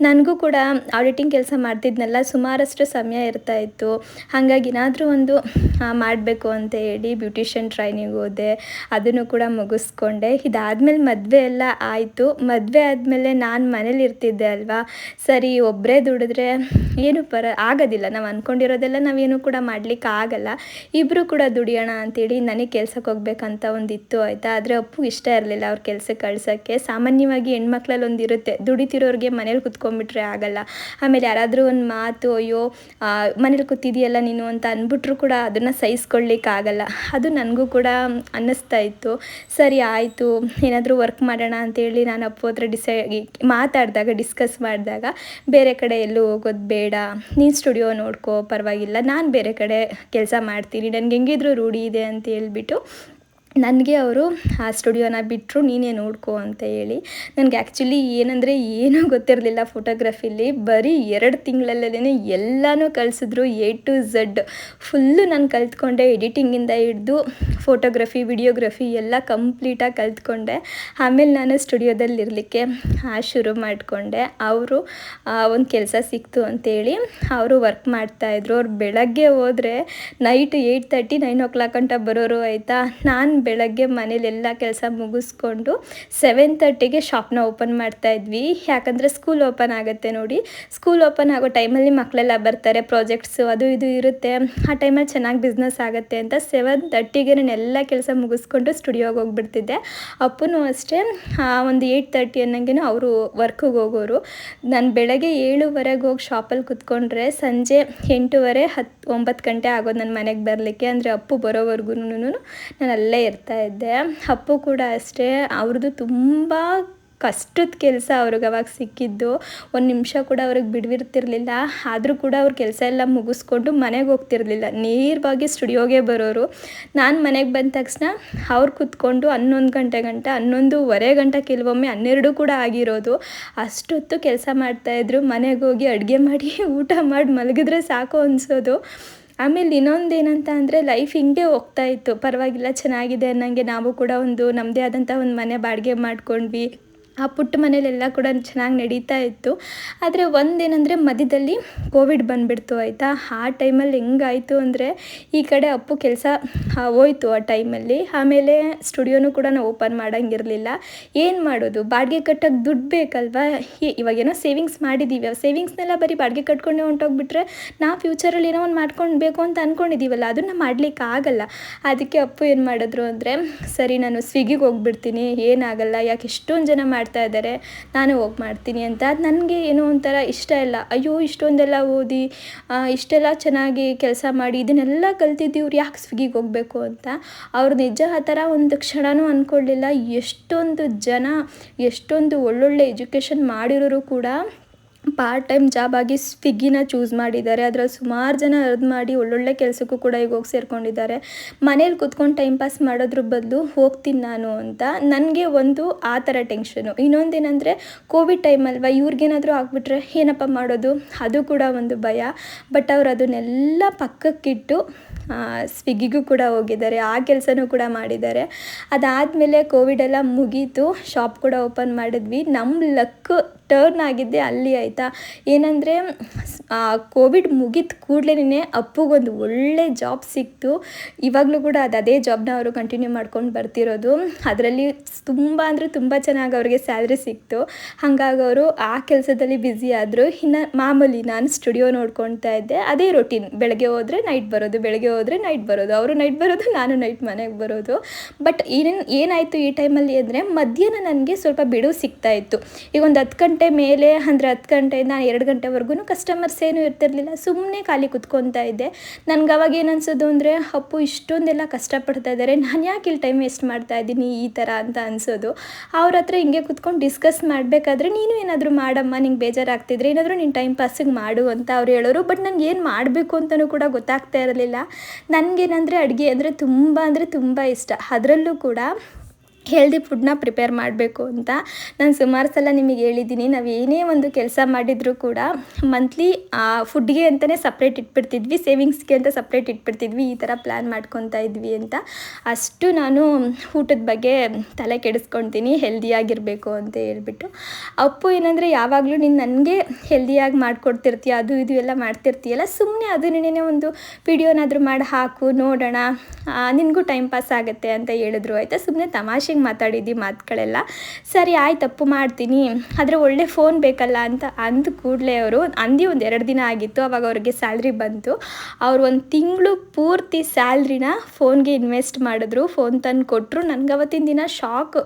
ನನಗೂ ಕೂಡ ಆಡಿಟಿಂಗ್ ಕೆಲಸ ಮಾಡ್ತಿದ್ನಲ್ಲ, ಸುಮಾರಷ್ಟು ಸಮಯ ಇರ್ತಾಯಿತ್ತು. ಹಾಗಾಗಿ ಏನಾದರೂ ಒಂದು ಮಾಡಬೇಕು ಅಂತ ಹೇಳಿ ಬ್ಯೂಟಿಷಿಯನ್ ಟ್ರೈನಿಂಗ್ ಹೋದೆ, ಅದನ್ನು ಕೂಡ ಮುಗಿಸ್ಕೊಂಡೆ. ಇದಾದಮೇಲೆ ಮದುವೆ ಎಲ್ಲ ಆಯಿತು. ಮದುವೆ ಆದಮೇಲೆ ನಾನು ಮನೇಲಿ ಇರ್ತಿದ್ದೆ ಅಲ್ವಾ, ಸರಿ ಒಬ್ಬರೇ ದುಡಿದ್ರೆ ಏನು ಆಗೋದಿಲ್ಲ, ನಾವು ಅಂದ್ಕೊಂಡಿರೋದೆಲ್ಲ ನಾವೇನು ಕೂಡ ಮಾಡಲಿಕ್ಕೆ ಆಗಲ್ಲ, ಇಬ್ಬರು ಕೂಡ ದುಡಿಯೋಣ ಅಂತೇಳಿ ನನಗೆ ಕೆಲ್ಸಕ್ಕೆ ಹೋಗ್ಬೇಕಂತ ಒಂದಿತ್ತು ಆಯಿತಾ. ಆದರೆ ಅಪ್ಪು ಇಷ್ಟ ಇರಲಿಲ್ಲ ಅವ್ರ ಕೆಲ್ಸಕ್ಕೆ ಕಳ್ಸೋಕ್ಕೆ. ಸಾಮಾನ್ಯವಾಗಿ ಹೆಣ್ಮಕ್ಳಲ್ಲಿ ಒಂದು ಇರುತ್ತೆ, ದುಡಿತಿರೋರಿಗೆ ಮನೇಲಿ ಕುತ್ಕೊಂಡ್ಬಿಟ್ರೆ ಆಗಲ್ಲ, ಆಮೇಲೆ ಯಾರಾದರೂ ಒಂದು ಮಾತು ಅಯ್ಯೋ ಮನೇಲಿ ಕೂತಿದೆಯಲ್ಲ ನೀನು ಅಂತ ಅಂದ್ಬಿಟ್ರು ಕೂಡ ಅದನ್ನು ಸಹಿಸ್ಕೊಳ್ಳಿಕ್ಕಾಗಲ್ಲ. ಅದು ನನಗೂ ಕೂಡ ಅನ್ನಿಸ್ತಾ ಇತ್ತು. ಸರಿ ಆಯಿತು, ಏನಾದರೂ ವರ್ಕ್ ಮಾಡೋಣ ಅಂತೇಳಿ ನಾನು ಅಪ್ಪು ಹತ್ರ ಡಿಸ್ಕಸ್ ಮಾಡಿದಾಗ ಬೇರೆ ಕಡೆ ಎಲ್ಲೂ ಹೋಗೋದು ಬೇಡ, ನೀನು ಸ್ಟುಡಿಯೋ ನೋಡ್ಕೋ, ಪರವಾಗಿಲ್ಲ, ನಾನು ಬೇರೆ ಕಡೆ ಕೆಲಸ ಮಾಡ್ತೀನಿ, ನನಗೆ ಹೆಂಗಿದ್ರು ರೂಢಿ ಇದೆ ಅಂತ ಹೇಳ್ಬಿಟ್ಟು ನನಗೆ ಅವರು ಆ ಸ್ಟುಡಿಯೋನ ಬಿಟ್ಟರು, ನೀನೇ ನೋಡ್ಕೋ ಅಂತ ಹೇಳಿ. ನನಗೆ ಆ್ಯಕ್ಚುಲಿ ಏನಂದರೆ ಏನೂ ಗೊತ್ತಿರಲಿಲ್ಲ ಫೋಟೋಗ್ರಫಿಲಿ. ಬರೀ 2 ತಿಂಗಳಲ್ಲೇ ಎಲ್ಲನೂ ಕಲಿಸಿದ್ರು, A to Z ಫುಲ್ಲು ನಾನು ಕಲ್ತ್ಕೊಂಡೆ. ಎಡಿಟಿಂಗಿಂದ ಹಿಡಿದು ಫೋಟೋಗ್ರಫಿ, ವಿಡಿಯೋಗ್ರಫಿ ಎಲ್ಲ ಕಂಪ್ಲೀಟಾಗಿ ಕಲ್ತ್ಕೊಂಡೆ. ಆಮೇಲೆ ನಾನು ಸ್ಟುಡಿಯೋದಲ್ಲಿ ಇರಲಿಕ್ಕೆ ಶುರು ಮಾಡಿಕೊಂಡೆ. ಅವರು ಒಂದು ಕೆಲಸ ಸಿಕ್ತು ಅಂತೇಳಿ ಅವರು ವರ್ಕ್ ಮಾಡ್ತಾಯಿದ್ರು. ಅವ್ರು ಬೆಳಗ್ಗೆ ಹೋದರೆ ನೈಟ್ 8:30, 9 o'clock ಗಂಟ ಬರೋರು ಆಯಿತಾ. ನಾನು ಬೆಳಗ್ಗೆ ಮನೇಲೆಲ್ಲ ಕೆಲಸ ಮುಗಿಸ್ಕೊಂಡು 7:30ಗೆ ಶಾಪ್ನ ಓಪನ್ ಮಾಡ್ತಾಯಿದ್ವಿ. ಯಾಕಂದರೆ ಸ್ಕೂಲ್ ಓಪನ್ ಆಗುತ್ತೆ ನೋಡಿ, ಸ್ಕೂಲ್ ಓಪನ್ ಆಗೋ ಟೈಮಲ್ಲಿ ಮಕ್ಕಳೆಲ್ಲ ಬರ್ತಾರೆ, ಪ್ರಾಜೆಕ್ಟ್ಸು ಅದು ಇದು ಇರುತ್ತೆ, ಆ ಟೈಮಲ್ಲಿ ಚೆನ್ನಾಗಿ ಬಿಸ್ನೆಸ್ ಆಗುತ್ತೆ ಅಂತ 7:30ಗೆ ನಾನು ಎಲ್ಲ ಕೆಲಸ ಮುಗಿಸ್ಕೊಂಡು ಸ್ಟುಡಿಯೋಗೆ ಹೋಗ್ಬಿಡ್ತಿದ್ದೆ. ಅಪ್ಪನೂ ಅಷ್ಟೇ ಒಂದು 8:30 ಅನ್ನಂಗೆ ಅವರು ವರ್ಕಿಗೆ ಹೋಗೋರು. ನಾನು ಬೆಳಗ್ಗೆ 7:00 ಹೋಗಿ ಶಾಪಲ್ಲಿ ಕುತ್ಕೊಂಡ್ರೆ ಸಂಜೆ 8:30, 9 ಗಂಟೆ ಆಗೋದು ನನ್ನ ಮನೆಗೆ ಬರಲಿಕ್ಕೆ. ಅಂದರೆ ಅಪ್ಪು ಬರೋವರೆಗೂ ನಾನು ಅಲ್ಲೇ ಇರ್ತಾಯಿದ್ದೆ. ಅಪ್ಪು ಕೂಡ ಅಷ್ಟೇ, ಅವ್ರದ್ದು ತುಂಬ ಕಷ್ಟದ ಕೆಲಸ ಅವ್ರಿಗೆ ಅವಾಗ ಸಿಕ್ಕಿದ್ದು. ಒಂದು ನಿಮಿಷ ಕೂಡ ಅವ್ರಿಗೆ ಬಿಡುವಿರ್ತಿರ್ಲಿಲ್ಲ. ಆದರೂ ಕೂಡ ಅವ್ರ ಕೆಲಸ ಎಲ್ಲ ಮುಗಿಸ್ಕೊಂಡು ಮನೆಗೆ ಹೋಗ್ತಿರ್ಲಿಲ್ಲ, ನೇರವಾಗಿ ಸ್ಟುಡಿಯೋಗೆ ಬರೋರು. ನಾನು ಮನೆಗೆ ಬಂದ ತಕ್ಷಣ ಅವ್ರು ಕೂತ್ಕೊಂಡು 11 ಗಂಟೆ 11:15 ಗಂಟೆ, ಕೆಲವೊಮ್ಮೆ 12 ಕೂಡ ಆಗಿರೋದು. ಅಷ್ಟೊತ್ತು ಕೆಲಸ ಮಾಡ್ತಾಯಿದ್ರು. ಮನೆಗೆ ಹೋಗಿ ಅಡುಗೆ ಮಾಡಿ ಊಟ ಮಾಡಿ ಮಲಗಿದ್ರೆ ಸಾಕು ಅನಿಸೋದು. ಆಮೇಲೆ ಇನ್ನೊಂದು ಏನಂತ ಅಂದರೆ ಲೈಫ್ ಹಿಂಗೆ ಹೋಗ್ತಾಯಿತ್ತು, ಪರವಾಗಿಲ್ಲ ಚೆನ್ನಾಗಿದೆ ಅನ್ನಂಗೆ. ನಾವು ಕೂಡ ಒಂದು ನಮ್ಮದೇ ಆದಂಥ ಒಂದು ಮನೆ ಬಾಡಿಗೆ ಮಾಡ್ಕೊಂಡ್ವಿ. ಆ ಪುಟ್ಟ ಮನೇಲೆಲ್ಲ ಕೂಡ ಚೆನ್ನಾಗಿ ನಡೀತಾ ಇತ್ತು. ಆದರೆ ಒಂದೇನೆಂದರೆ ಮಧ್ಯದಲ್ಲಿ ಕೋವಿಡ್ ಬಂದುಬಿಡ್ತು ಆಯಿತಾ. ಆ ಟೈಮಲ್ಲಿ ಹೆಂಗಾಯಿತು ಅಂದರೆ ಈ ಕಡೆ ಅಪ್ಪು ಕೆಲಸ ಹೋಯ್ತು ಆ ಟೈಮಲ್ಲಿ. ಆಮೇಲೆ ಸ್ಟುಡಿಯೋನು ಕೂಡ ನಾವು ಓಪನ್ ಮಾಡೋಂಗಿರಲಿಲ್ಲ. ಏನು ಮಾಡೋದು, ಬಾಡಿಗೆ ಕಟ್ಟೋಕ್ಕೆ ದುಡ್ಡು ಬೇಕಲ್ವಾ. ಇವಾಗೇನೋ ಸೇವಿಂಗ್ಸ್ ಮಾಡಿದ್ದೀವಿ, ಆ ಸೇವಿಂಗ್ಸ್ನೆಲ್ಲ ಬರೀ ಬಾಡಿಗೆ ಕಟ್ಕೊಂಡೇ ಹೊಂಟೋಗ್ಬಿಟ್ರೆ ನಾವು ಫ್ಯೂಚರಲ್ಲಿ ಏನೋ ಒಂದು ಮಾಡ್ಕೊಳ್ಬೇಕು ಅಂತ ಅಂದ್ಕೊಂಡಿದ್ದೀವಲ್ಲ, ಅದನ್ನು ಮಾಡಲಿಕ್ಕೆ ಆಗಲ್ಲ. ಅದಕ್ಕೆ ಅಪ್ಪು ಏನು ಮಾಡಿದ್ರು ಅಂದರೆ, ಸರಿ ನಾನು ಸ್ವಿಗ್ಗಿಗೆ ಹೋಗ್ಬಿಡ್ತೀನಿ, ಏನಾಗಲ್ಲ, ಯಾಕೆ ಇಷ್ಟೊಂದು ಜನ ಮಾಡ್ತಾ ಇದ್ದಾರೆ, ನಾನು ಹೋಗಿ ಮಾಡ್ತೀನಿ ಅಂತ. ಅದು ನನಗೆ ಏನೋ ಒಂಥರ ಇಷ್ಟ ಇಲ್ಲ. ಅಯ್ಯೋ ಇಷ್ಟೊಂದೆಲ್ಲ ಓದಿ ಇಷ್ಟೆಲ್ಲ ಚೆನ್ನಾಗಿ ಕೆಲಸ ಮಾಡಿ ಇದನ್ನೆಲ್ಲ ಕಲ್ತಿದ್ದೀವ್ರು, ಯಾಕೆ ಸ್ವಿಗ್ಗಿಗೆ ಹೋಗಬೇಕು ಅಂತ. ಅವ್ರು ನಿಜ ಆ ಥರ ಒಂದು ಕ್ಷಣನೂ ಅಂದ್ಕೊಳ್ಳಿಲ್ಲ. ಎಷ್ಟೊಂದು ಜನ ಎಷ್ಟೊಂದು ಒಳ್ಳೊಳ್ಳೆ ಎಜುಕೇಷನ್ ಮಾಡಿರೋರು ಕೂಡ ಪಾರ್ಟ್ ಟೈಮ್ ಜಾಬ್ ಆಗಿ ಸ್ವಿಗ್ಗಿನ ಚೂಸ್ ಮಾಡಿದ್ದಾರೆ. ಅದರಲ್ಲಿ ಸುಮಾರು ಜನ ಅರ್ನ್ ಮಾಡಿ ಒಳ್ಳೊಳ್ಳೆ ಕೆಲಸಕ್ಕೂ ಕೂಡ ಈಗ ಹೋಗಿ ಸೇರ್ಕೊಂಡಿದ್ದಾರೆ. ಮನೇಲಿ ಕೂತ್ಕೊಂಡು ಟೈಮ್ ಪಾಸ್ ಮಾಡೋದ್ರ ಬದಲು ಹೋಗ್ತೀನಿ ನಾನು ಅಂತ. ನನಗೆ ಒಂದು ಆ ಥರ ಟೆನ್ಷನು. ಇನ್ನೊಂದೇನೆಂದರೆ ಕೋವಿಡ್ ಟೈಮ್ ಅಲ್ವಾ, ಇವ್ರಿಗೇನಾದರೂ ಆಗಿಬಿಟ್ರೆ ಏನಪ್ಪ ಮಾಡೋದು, ಅದು ಕೂಡ ಒಂದು ಭಯ. ಬಟ್ ಅವ್ರು ಅದನ್ನೆಲ್ಲ ಪಕ್ಕಕ್ಕಿಟ್ಟು ಸ್ವಿಗ್ಗಿಗೂ ಕೂಡ ಹೋಗಿದ್ದಾರೆ, ಆ ಕೆಲಸನೂ ಕೂಡ ಮಾಡಿದ್ದಾರೆ. ಅದಾದಮೇಲೆ ಕೋವಿಡೆಲ್ಲ ಮುಗೀತು, ಶಾಪ್ ಕೂಡ ಓಪನ್ ಮಾಡಿದ್ವಿ. ನಮ್ಮ ಲಕ್ಕು ಟರ್ನ್ ಆಗಿದ್ದೆ ಅಲ್ಲಿ ಆಯಿತಾ. ಏನಂದರೆ ಕೋವಿಡ್ ಮುಗಿದ ಕೂಡಲೇ ಅಪ್ಪುಗೊಂದು ಒಳ್ಳೆ ಜಾಬ್ ಸಿಕ್ತು. ಇವಾಗಲೂ ಕೂಡ ಅದೇ ಜಾಬ್ನ ಅವರು ಕಂಟಿನ್ಯೂ ಮಾಡ್ಕೊಂಡು ಬರ್ತಿರೋದು. ಅದರಲ್ಲಿ ತುಂಬ ಅಂದರೆ ತುಂಬ ಚೆನ್ನಾಗಿ ಅವ್ರಿಗೆ ಸ್ಯಾಲ್ರಿ ಸಿಕ್ತು. ಹಾಗಾಗಿ ಅವರು ಆ ಕೆಲಸದಲ್ಲಿ ಬ್ಯುಸಿ ಆದರು. ಇನ್ನು ಮಾಮೂಲಿ ನಾನು ಸ್ಟುಡಿಯೋ ನೋಡ್ಕೊಳ್ತಾ ಇದ್ದೆ. ಅದೇ ರೊಟೀನ್, ಬೆಳಗ್ಗೆ ಹೋದರೆ ನೈಟ್ ಬರೋದು, ಬೆಳಗ್ಗೆ ಹೋದರೆ ನೈಟ್ ಬರೋದು, ಅವರು ನೈಟ್ ಬರೋದು, ನಾನು ನೈಟ್ ಮನೆಗೆ ಬರೋದು. ಬಟ್ ಏನಾಯಿತು ಈ ಟೈಮಲ್ಲಿ ಅಂದರೆ ಮಧ್ಯಾಹ್ನ ನನಗೆ ಸ್ವಲ್ಪ ಬಿಡುವು ಸಿಗ್ತಾ ಇತ್ತು. ಈಗ ಒಂದು 10 ಗಂಟೆ ಮೇಲೆ ಅಂದರೆ 10 ಗಂಟೆಯಿಂದ 2 ಗಂಟೆವರೆಗೂ ಕಸ್ಟಮರ್ಸ್ ಏನೂ ಇರ್ತಿರ್ಲಿಲ್ಲ. ಸುಮ್ಮನೆ ಖಾಲಿ ಕುತ್ಕೊತಾ ಇದ್ದೆ. ನನಗೆ ಅವಾಗ ಏನು ಅನ್ಸೋದು ಅಂದರೆ ಅಪ್ಪು ಇಷ್ಟೊಂದೆಲ್ಲ ಕಷ್ಟಪಡ್ತಾ ಇದ್ದಾರೆ, ನಾನು ಯಾಕೆ ಇಲ್ಲಿ ಟೈಮ್ ವೇಸ್ಟ್ ಮಾಡ್ತಾ ಇದ್ದೀನಿ ಈ ಥರ ಅಂತ ಅನಿಸೋದು. ಅವ್ರ ಹತ್ರ ಹಿಂಗೆ ಕುತ್ಕೊಂಡು ಡಿಸ್ಕಸ್ ಮಾಡಬೇಕಾದ್ರೆ ನೀನು ಏನಾದರೂ ಮಾಡಮ್ಮ, ನಿಂಗೆ ಬೇಜಾರಾಗ್ತಿದ್ರೆ ಏನಾದರೂ ನೀನು ಟೈಮ್ ಪಾಸಿಗೆ ಮಾಡು ಅಂತ ಅವ್ರು ಹೇಳೋರು. ಬಟ್ ನನಗೆ ಏನು ಮಾಡಬೇಕು ಅಂತಲೂ ಕೂಡ ಗೊತ್ತಾಗ್ತಾ ಇರಲಿಲ್ಲ. ನನಗೇನಂದರೆ ಅಡುಗೆ ಅಂದರೆ ತುಂಬ ಇಷ್ಟ. ಅದರಲ್ಲೂ ಕೂಡ ಹೆಲ್ದಿ ಫುಡ್ನ ಪ್ರಿಪೇರ್ ಮಾಡಬೇಕು ಅಂತ ನಾನು ಸುಮಾರು ಸಲ ನಿಮಗೆ ಹೇಳಿದ್ದೀನಿ. ನಾವು ಏನೇ ಒಂದು ಕೆಲಸ ಮಾಡಿದರೂ ಕೂಡ ಮಂತ್ಲಿ ಫುಡ್ಗೆ ಅಂತಲೇ ಸಪ್ರೇಟ್ ಇಟ್ಬಿಡ್ತಿದ್ವಿ, ಸೇವಿಂಗ್ಸ್ಗೆ ಅಂತ ಸಪ್ರೇಟ್ ಇಟ್ಬಿಡ್ತಿದ್ವಿ. ಈ ಥರ ಪ್ಲ್ಯಾನ್ ಮಾಡ್ಕೊತಾ ಇದ್ವಿ ಅಂತ. ಅಷ್ಟು ನಾನು ಊಟದ ಬಗ್ಗೆ ತಲೆ ಕೆಡಿಸ್ಕೊಳ್ತೀನಿ ಹೆಲ್ದಿಯಾಗಿರಬೇಕು ಅಂತ ಹೇಳ್ಬಿಟ್ಟು. ಅಪ್ಪು ಏನಂದರೆ ಯಾವಾಗಲೂ ನೀನು ನನಗೆ ಹೆಲ್ದಿಯಾಗಿ ಮಾಡಿಕೊಡ್ತಿರ್ತೀಯ, ಅದು ಇದು ಎಲ್ಲ ಮಾಡ್ತಿರ್ತೀಯಲ್ಲ, ಸುಮ್ಮನೆ ಅದನ್ನೇ ಒಂದು ವಿಡಿಯೋನಾದರೂ ಮಾಡಿ ಹಾಕು ನೋಡೋಣ, ನಿನಗೂ ಟೈಮ್ ಪಾಸ್ ಆಗುತ್ತೆ ಅಂತ ಹೇಳಿದ್ರು. ಆಯಿತಾ, ಸುಮ್ಮನೆ ತಮಾಷೆಗೆ ಮಾತಾಡಿದ್ದಿ ಮಾತುಗಳೆಲ್ಲ. ಸರಿ ಆಯ್ತಪ್ಪು ಮಾಡ್ತೀನಿ, ಆದರೆ ಒಳ್ಳೆ ಫೋನ್ ಬೇಕಲ್ಲ ಅಂತ ಅಂದ ಕೂಡಲೇ ಅವರು ಒಂದು 2 ದಿನ ಆಗಿತ್ತು. ಅವಾಗ ಅವ್ರಿಗೆ ಸ್ಯಾಲ್ರಿ ಬಂತು. ಅವ್ರು 1 ತಿಂಗಳು ಪೂರ್ತಿ ಸ್ಯಾಲ್ರಿನ ಫೋನ್ಗೆ ಇನ್ವೆಸ್ಟ್ ಮಾಡಿದ್ರು, ಫೋನ್ ತಂದು ಕೊಟ್ಟರು. ನನಗೆ ಅವತ್ತಿನ ದಿನ ಶಾಕ್.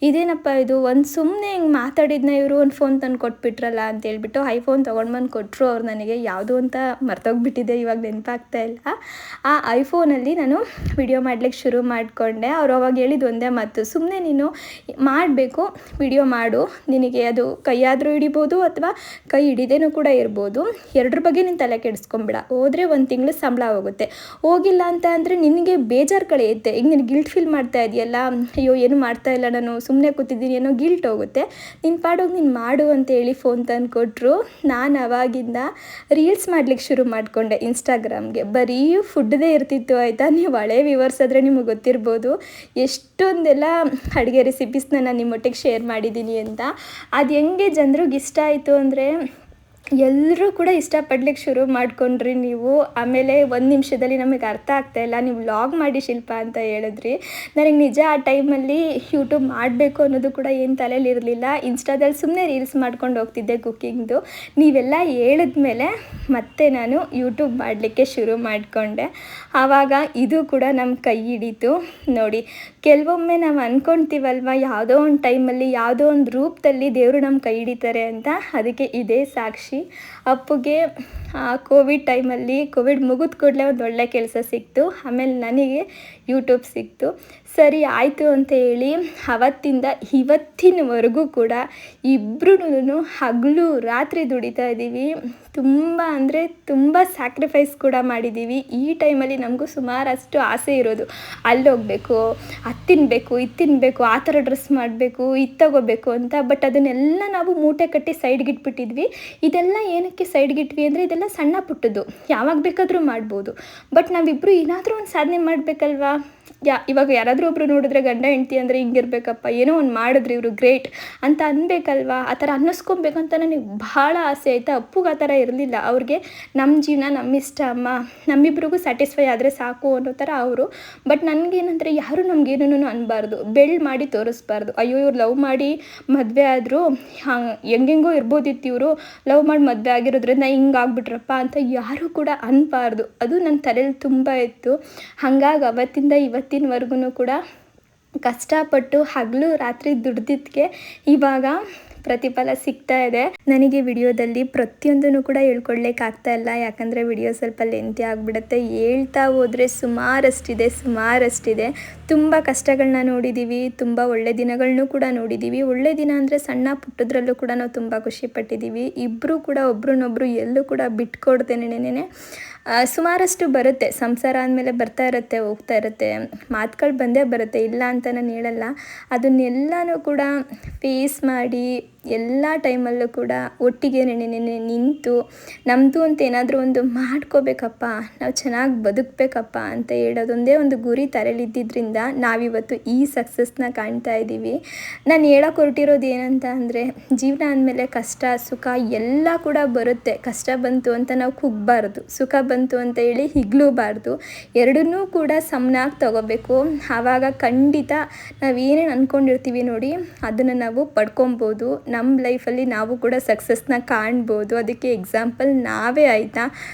ಇದೇನಪ್ಪ ಇದು, ಒಂದು ಸುಮ್ಮನೆ ಹಿಂಗೆ ಮಾತಾಡಿದ್ನ ಇವರು ಒಂದು ಫೋನ್ ತಂದು ಕೊಟ್ಬಿಟ್ರಲ್ಲ ಅಂತ ಹೇಳ್ಬಿಟ್ಟು ಐಫೋನ್ ತೊಗೊಂಡು ಬಂದು ಕೊಟ್ಟರು ಅವ್ರು ನನಗೆ. ಯಾವುದು ಅಂತ ಮರ್ತೋಗ್ಬಿಟ್ಟಿದೆ, ಇವಾಗ ನೆನಪಾಗ್ತಾ ಇಲ್ಲ. ಆ ಐಫೋನಲ್ಲಿ ನಾನು ವಿಡಿಯೋ ಮಾಡ್ಲಿಕ್ಕೆ ಶುರು ಮಾಡಿಕೊಂಡೆ. ಅವರು ಅವಾಗ ಹೇಳಿದ್ದು ಒಂದೇ ಮಾತು, ಸುಮ್ಮನೆ ನೀನು ಮಾಡಬೇಕು, ವಿಡಿಯೋ ಮಾಡು, ನಿನಗೆ ಅದು ಕೈಯಾದರೂ ಹಿಡಿಬೋದು ಅಥವಾ ಕೈ ಹಿಡಿದೇನೂ ಕೂಡ ಇರ್ಬೋದು, ಎರಡರ ಬಗ್ಗೆ ನೀನು ತಲೆ ಕೆಡಿಸ್ಕೊಂಬಿಡ. ಹೋದರೆ 1 ತಿಂಗಳು ಸಂಬಳ ಹೋಗುತ್ತೆ, ಹೋಗಿಲ್ಲ ಅಂತ ಅಂದರೆ ನಿನಗೆ ಬೇಜಾರು ಕಳೆಯುತ್ತೆ. ಈಗ ನೀನು ಗಿಲ್ಟ್ ಫೀಲ್ ಮಾಡ್ತಾ ಇದೆಯಲ್ಲ, ಅಯ್ಯೋ ಏನು ಮಾಡ್ತಾ ಇಲ್ಲ ನಾನು ಸುಮ್ಮನೆ ಕೂತಿದ್ದೀನಿ ಏನೋ ಗಿಲ್ಟ್ ಹೋಗುತ್ತೆ, ನಿನ್ನ ಪಾಡೋಗಿ ನೀನು ಮಾಡು ಅಂತೇಳಿ ಫೋನ್ ತಂದು ಕೊಟ್ಟರು. ನಾನು ಆವಾಗಿಂದ ರೀಲ್ಸ್ ಮಾಡಲಿಕ್ಕೆ ಶುರು ಮಾಡಿಕೊಂಡೆ ಇನ್ಸ್ಟಾಗ್ರಾಮ್ಗೆ. ಬರೀ ಫುಡ್ದೇ ಇರ್ತಿತ್ತು ಆಯಿತಾ. ನೀವು ಹಳೆ ವ್ಯೂವರ್ಸ್ ಆದರೆ ನಿಮಗೆ ಗೊತ್ತಿರ್ಬೋದು ಎಷ್ಟೊಂದೆಲ್ಲ ಅಡುಗೆ ರೆಸಿಪೀಸ್ನ ನಾನು ನಿಮ್ಮೊಟ್ಟಿಗೆ ಶೇರ್ ಮಾಡಿದ್ದೀನಿ ಅಂತ. ಅದು ಹೆಂಗೆ ಜನರಿಗೆ ಇಷ್ಟ ಆಯಿತು ಅಂದರೆ ಎಲ್ಲರೂ ಕೂಡ ಇಷ್ಟಪಡ್ಲಿಕ್ಕೆ ಶುರು ಮಾಡ್ಕೊಂಡ್ರಿ ನೀವು. ಆಮೇಲೆ 1 ನಿಮಿಷದಲ್ಲಿ ನಮಗೆ ಅರ್ಥ ಆಗ್ತಾಯಿಲ್ಲ, ನೀವು ವ್ಲಾಗ್ ಮಾಡಿ ಶಿಲ್ಪ ಅಂತ ಹೇಳಿದ್ರಿ. ನನಗೆ ನಿಜ ಆ ಟೈಮಲ್ಲಿ ಯೂಟ್ಯೂಬ್ ಮಾಡಬೇಕು ಅನ್ನೋದು ಕೂಡ ಏನು ತಲೆಯಲ್ಲಿ ಇರಲಿಲ್ಲ. ಇನ್ಸ್ಟಾದಲ್ಲಿ ಸುಮ್ಮನೆ ರೀಲ್ಸ್ ಮಾಡ್ಕೊಂಡು ಹೋಗ್ತಿದ್ದೆ ಕುಕ್ಕಿಂಗ್ದು. ನೀವೆಲ್ಲ ಹೇಳಿದ್ಮೇಲೆ ಮತ್ತೆ ನಾನು ಯೂಟ್ಯೂಬ್ ಮಾಡಲಿಕ್ಕೆ ಶುರು ಮಾಡಿಕೊಂಡೆ. ಆವಾಗ ಇದು ಕೂಡ ನಮ್ಮ ಕೈ ಹಿಡಿತು ನೋಡಿ. ಕೆಲವೊಮ್ಮೆ ನಾವು ಅಂದ್ಕೊಳ್ತೀವಲ್ವ, ಯಾವುದೋ ಒಂದು ಟೈಮಲ್ಲಿ ಯಾವುದೋ ಒಂದು ರೂಪದಲ್ಲಿ ದೇವರು ನಮ್ಮ ಕೈ ಹಿಡಿತಾರೆ ಅಂತ. ಅದಕ್ಕೆ ಇದೇ ಸಾಕ್ಷಿ. ಅಪ್ಪುಗೆ ಕೋವಿಡ್ ಟೈಮಲ್ಲಿ ಕೋವಿಡ್ ಮುಗಿದ ಕೂಡಲೇ ಒಂದು ಒಳ್ಳೆ ಕೆಲಸ ಸಿಕ್ತು. ಆಮೇಲೆ ನನಗೆ ಯೂಟ್ಯೂಬ್ ಸಿಕ್ತು. ಸರಿ ಆಯಿತು ಅಂತ ಹೇಳಿ ಅವತ್ತಿಂದ ಇವತ್ತಿನವರೆಗೂ ಕೂಡ ಇಬ್ಬರೂ ಹಗಲು ರಾತ್ರಿ ದುಡಿತಾ ಇದ್ದೀವಿ. ತುಂಬ ಅಂದರೆ ತುಂಬ ಸ್ಯಾಕ್ರಿಫೈಸ್ ಕೂಡ ಮಾಡಿದ್ದೀವಿ. ಈ ಟೈಮಲ್ಲಿ ನಮಗೂ ಸುಮಾರಷ್ಟು ಆಸೆ ಇರೋದು, ಅಲ್ಲಿ ಹೋಗಬೇಕು, ಅದು ತಿನ್ನಬೇಕು, ಇದು ತಿನ್ನಬೇಕು, ಆ ಥರ ಡ್ರೆಸ್ ಮಾಡಬೇಕು, ಇದು ತಗೋಬೇಕು ಅಂತ. ಬಟ್ ಅದನ್ನೆಲ್ಲ ನಾವು ಮೂಟೆ ಕಟ್ಟಿ ಸೈಡ್ಗೆ ಇಟ್ಬಿಟ್ಟಿದ್ವಿ. ಇದೆಲ್ಲ ಏನಕ್ಕೆ ಸೈಡ್ಗೆ ಇಟ್ವಿ ಅಂದರೆ ಇದೆಲ್ಲ ಸಣ್ಣ ಪುಟ್ಟದ್ದು, ಯಾವಾಗ ಬೇಕಾದರೂ ಮಾಡ್ಬೋದು. ಬಟ್ ನಾವಿಬ್ಬರು ಏನಾದರೂ ಒಂದು ಸಾಧನೆ ಮಾಡಬೇಕಲ್ವಾ. ಇವಾಗ ಯಾರಾದರೂ ಒಬ್ಬರು ನೋಡಿದ್ರೆ ಗಂಡ ಹೆಂಡ್ತಿ ಅಂದರೆ ಹಿಂಗಿರ್ಬೇಕಪ್ಪ, ಏನೋ ಒಂದು ಮಾಡಿದ್ರಿ ಇವರು ಗ್ರೇಟ್ ಅಂತ ಅನ್ಬೇಕಲ್ವಾ. ಆ ಥರ ಅನ್ನಿಸ್ಕೊಬೇಕಂತ ನನಗೆ ಭಾಳ ಆಸೆ ಆಯಿತಾ. ಅಪ್ಪುಗೆ ಆ ಥರ ಇರಲಿಲ್ಲ. ಅವ್ರಿಗೆ ನಮ್ಮ ಜೀವನ ನಮ್ಮಿಷ್ಟ ಅಮ್ಮ, ನಮ್ಮಿಬ್ರಿಗೂ ಸ್ಯಾಟಿಸ್ಫೈ ಆದರೆ ಸಾಕು ಅನ್ನೋ ಥರ ಅವರು. ಬಟ್ ನನಗೇನಂದರೆ ಯಾರು ನಮಗೇನೂ ಅನ್ಬಾರ್ದು, ಬೆಳ್ಳಿ ಮಾಡಿ ತೋರಿಸ್ಬಾರ್ದು. ಅಯ್ಯೋ ಇವ್ರು ಲವ್ ಮಾಡಿ ಮದುವೆ ಆದರೂ ಹೆಂಗೆಂಗೋ ಇರ್ಬೋದಿತ್ತು, ಇವರು ಲವ್ ಮಾಡಿ ಮದುವೆ ಆಗಿರೋದ್ರಿಂದ ಹಿಂಗಾಗ್ಬಿಟ್ರಪ್ಪ ಅಂತ ಯಾರೂ ಕೂಡ ಅನ್ಬಾರ್ದು. ಅದು ನನ್ನ ತಲೆಯಲ್ಲಿ ತುಂಬ ಇತ್ತು. ಹಾಗಾಗಿ ಅವತ್ತಿಂದ ಇವತ್ತಿನವರೆಗೂ ಕೂಡ ಕಷ್ಟಪಟ್ಟು ಹಗಲು ರಾತ್ರಿ ದುಡ್ದಿದ್ದಕ್ಕೆ ಇವಾಗ ಪ್ರತಿಫಲ ಸಿಗ್ತಾ ಇದೆ. ನನಗೆ ವಿಡಿಯೋದಲ್ಲಿ ಪ್ರತಿಯೊಂದನ್ನು ಕೂಡ ಹೇಳ್ಕೊಡ್ಲಿಕ್ಕಾಗ್ತಾ ಇಲ್ಲ, ಯಾಕಂದರೆ ವಿಡಿಯೋ ಸ್ವಲ್ಪ ಲೆಂತಿ ಆಗಿಬಿಡುತ್ತೆ. ಹೇಳ್ತಾ ಹೋದರೆ ಸುಮಾರಷ್ಟಿದೆ. ತುಂಬ ಕಷ್ಟಗಳನ್ನ ನೋಡಿದ್ದೀವಿ, ತುಂಬ ಒಳ್ಳೆ ದಿನಗಳನ್ನೂ ಕೂಡ ನೋಡಿದ್ದೀವಿ. ಒಳ್ಳೆ ದಿನ ಅಂದರೆ ಸಣ್ಣ ಪುಟ್ಟದ್ರಲ್ಲೂ ಕೂಡ ನಾವು ತುಂಬ ಖುಷಿಪಟ್ಟಿದ್ದೀವಿ. ಇಬ್ಬರು ಕೂಡ ಒಬ್ರನ್ನೊಬ್ರು ಎಲ್ಲೂ ಕೂಡ ಬಿಟ್ಕೊಡ್ತೇನೆ. ಸುಮಾರಷ್ಟು ಬರುತ್ತೆ, ಸಂಸಾರ ಅಂದಮೇಲೆ ಬರ್ತಾ ಇರುತ್ತೆ, ಹೋಗ್ತಾ ಇರುತ್ತೆ, ಮಾತುಗಳು ಬಂದೇ ಬರುತ್ತೆ, ಇಲ್ಲ ಅಂತ ನಾನು ಹೇಳಲ್ಲ. ಅದನ್ನೆಲ್ಲನೂ ಕೂಡ ಫೇಸ್ ಮಾಡಿ ಎಲ್ಲ ಟೈಮಲ್ಲೂ ಕೂಡ ಒಟ್ಟಿಗೆ ನಿಂತು ನಮ್ಮದು ಅಂತ ಏನಾದರೂ ಒಂದು ಮಾಡ್ಕೋಬೇಕಪ್ಪ, ನಾವು ಚೆನ್ನಾಗಿ ಬದುಕಬೇಕಪ್ಪ ಅಂತ ಹೇಳೋದೊಂದೇ ಒಂದು ಗುರಿ ತಲೆಯಲ್ಲಿದ್ದಿದ್ದರಿಂದ ನಾವಿವತ್ತು ಈ ಸಕ್ಸಸ್ನ ಕಾಣ್ತಾ ಇದ್ದೀವಿ. ನಾನು ಹೇಳೋಕೆ ಹೊರಟಿರೋದು ಏನಂತ ಅಂದರೆ, ಜೀವನ ಅಂದಮೇಲೆ ಕಷ್ಟ ಸುಖ ಎಲ್ಲ ಕೂಡ ಬರುತ್ತೆ. ಕಷ್ಟ ಬಂತು ಅಂತ ನಾವು ಕುಗ್ಗಬಾರ್ದು, ಸುಖ ಬಂತು ಅಂತ ಹೇಳಿ ಹಿಗ್ಲೂಬಾರ್ದು. ಎರಡನ್ನೂ ಕೂಡ ಸಮನಾಗಿ ತಗೋಬೇಕು. ಆವಾಗ ಖಂಡಿತ ನಾವೇನೇನು ಅಂದ್ಕೊಂಡಿರ್ತೀವಿ ನೋಡಿ ಅದನ್ನು ನಾವು ಪಡ್ಕೊಬೋದು. ನಮ್ಮ ಲೈಫಲ್ಲಿ ನಾವು ಕೂಡ ಸಕ್ಸಸ್ನ ಕಾಣ್ಬೋದು. ಅದಕ್ಕೆ ಎಕ್ಸಾಂಪಲ್ ನಾವೇ ಆಯಿತಾ.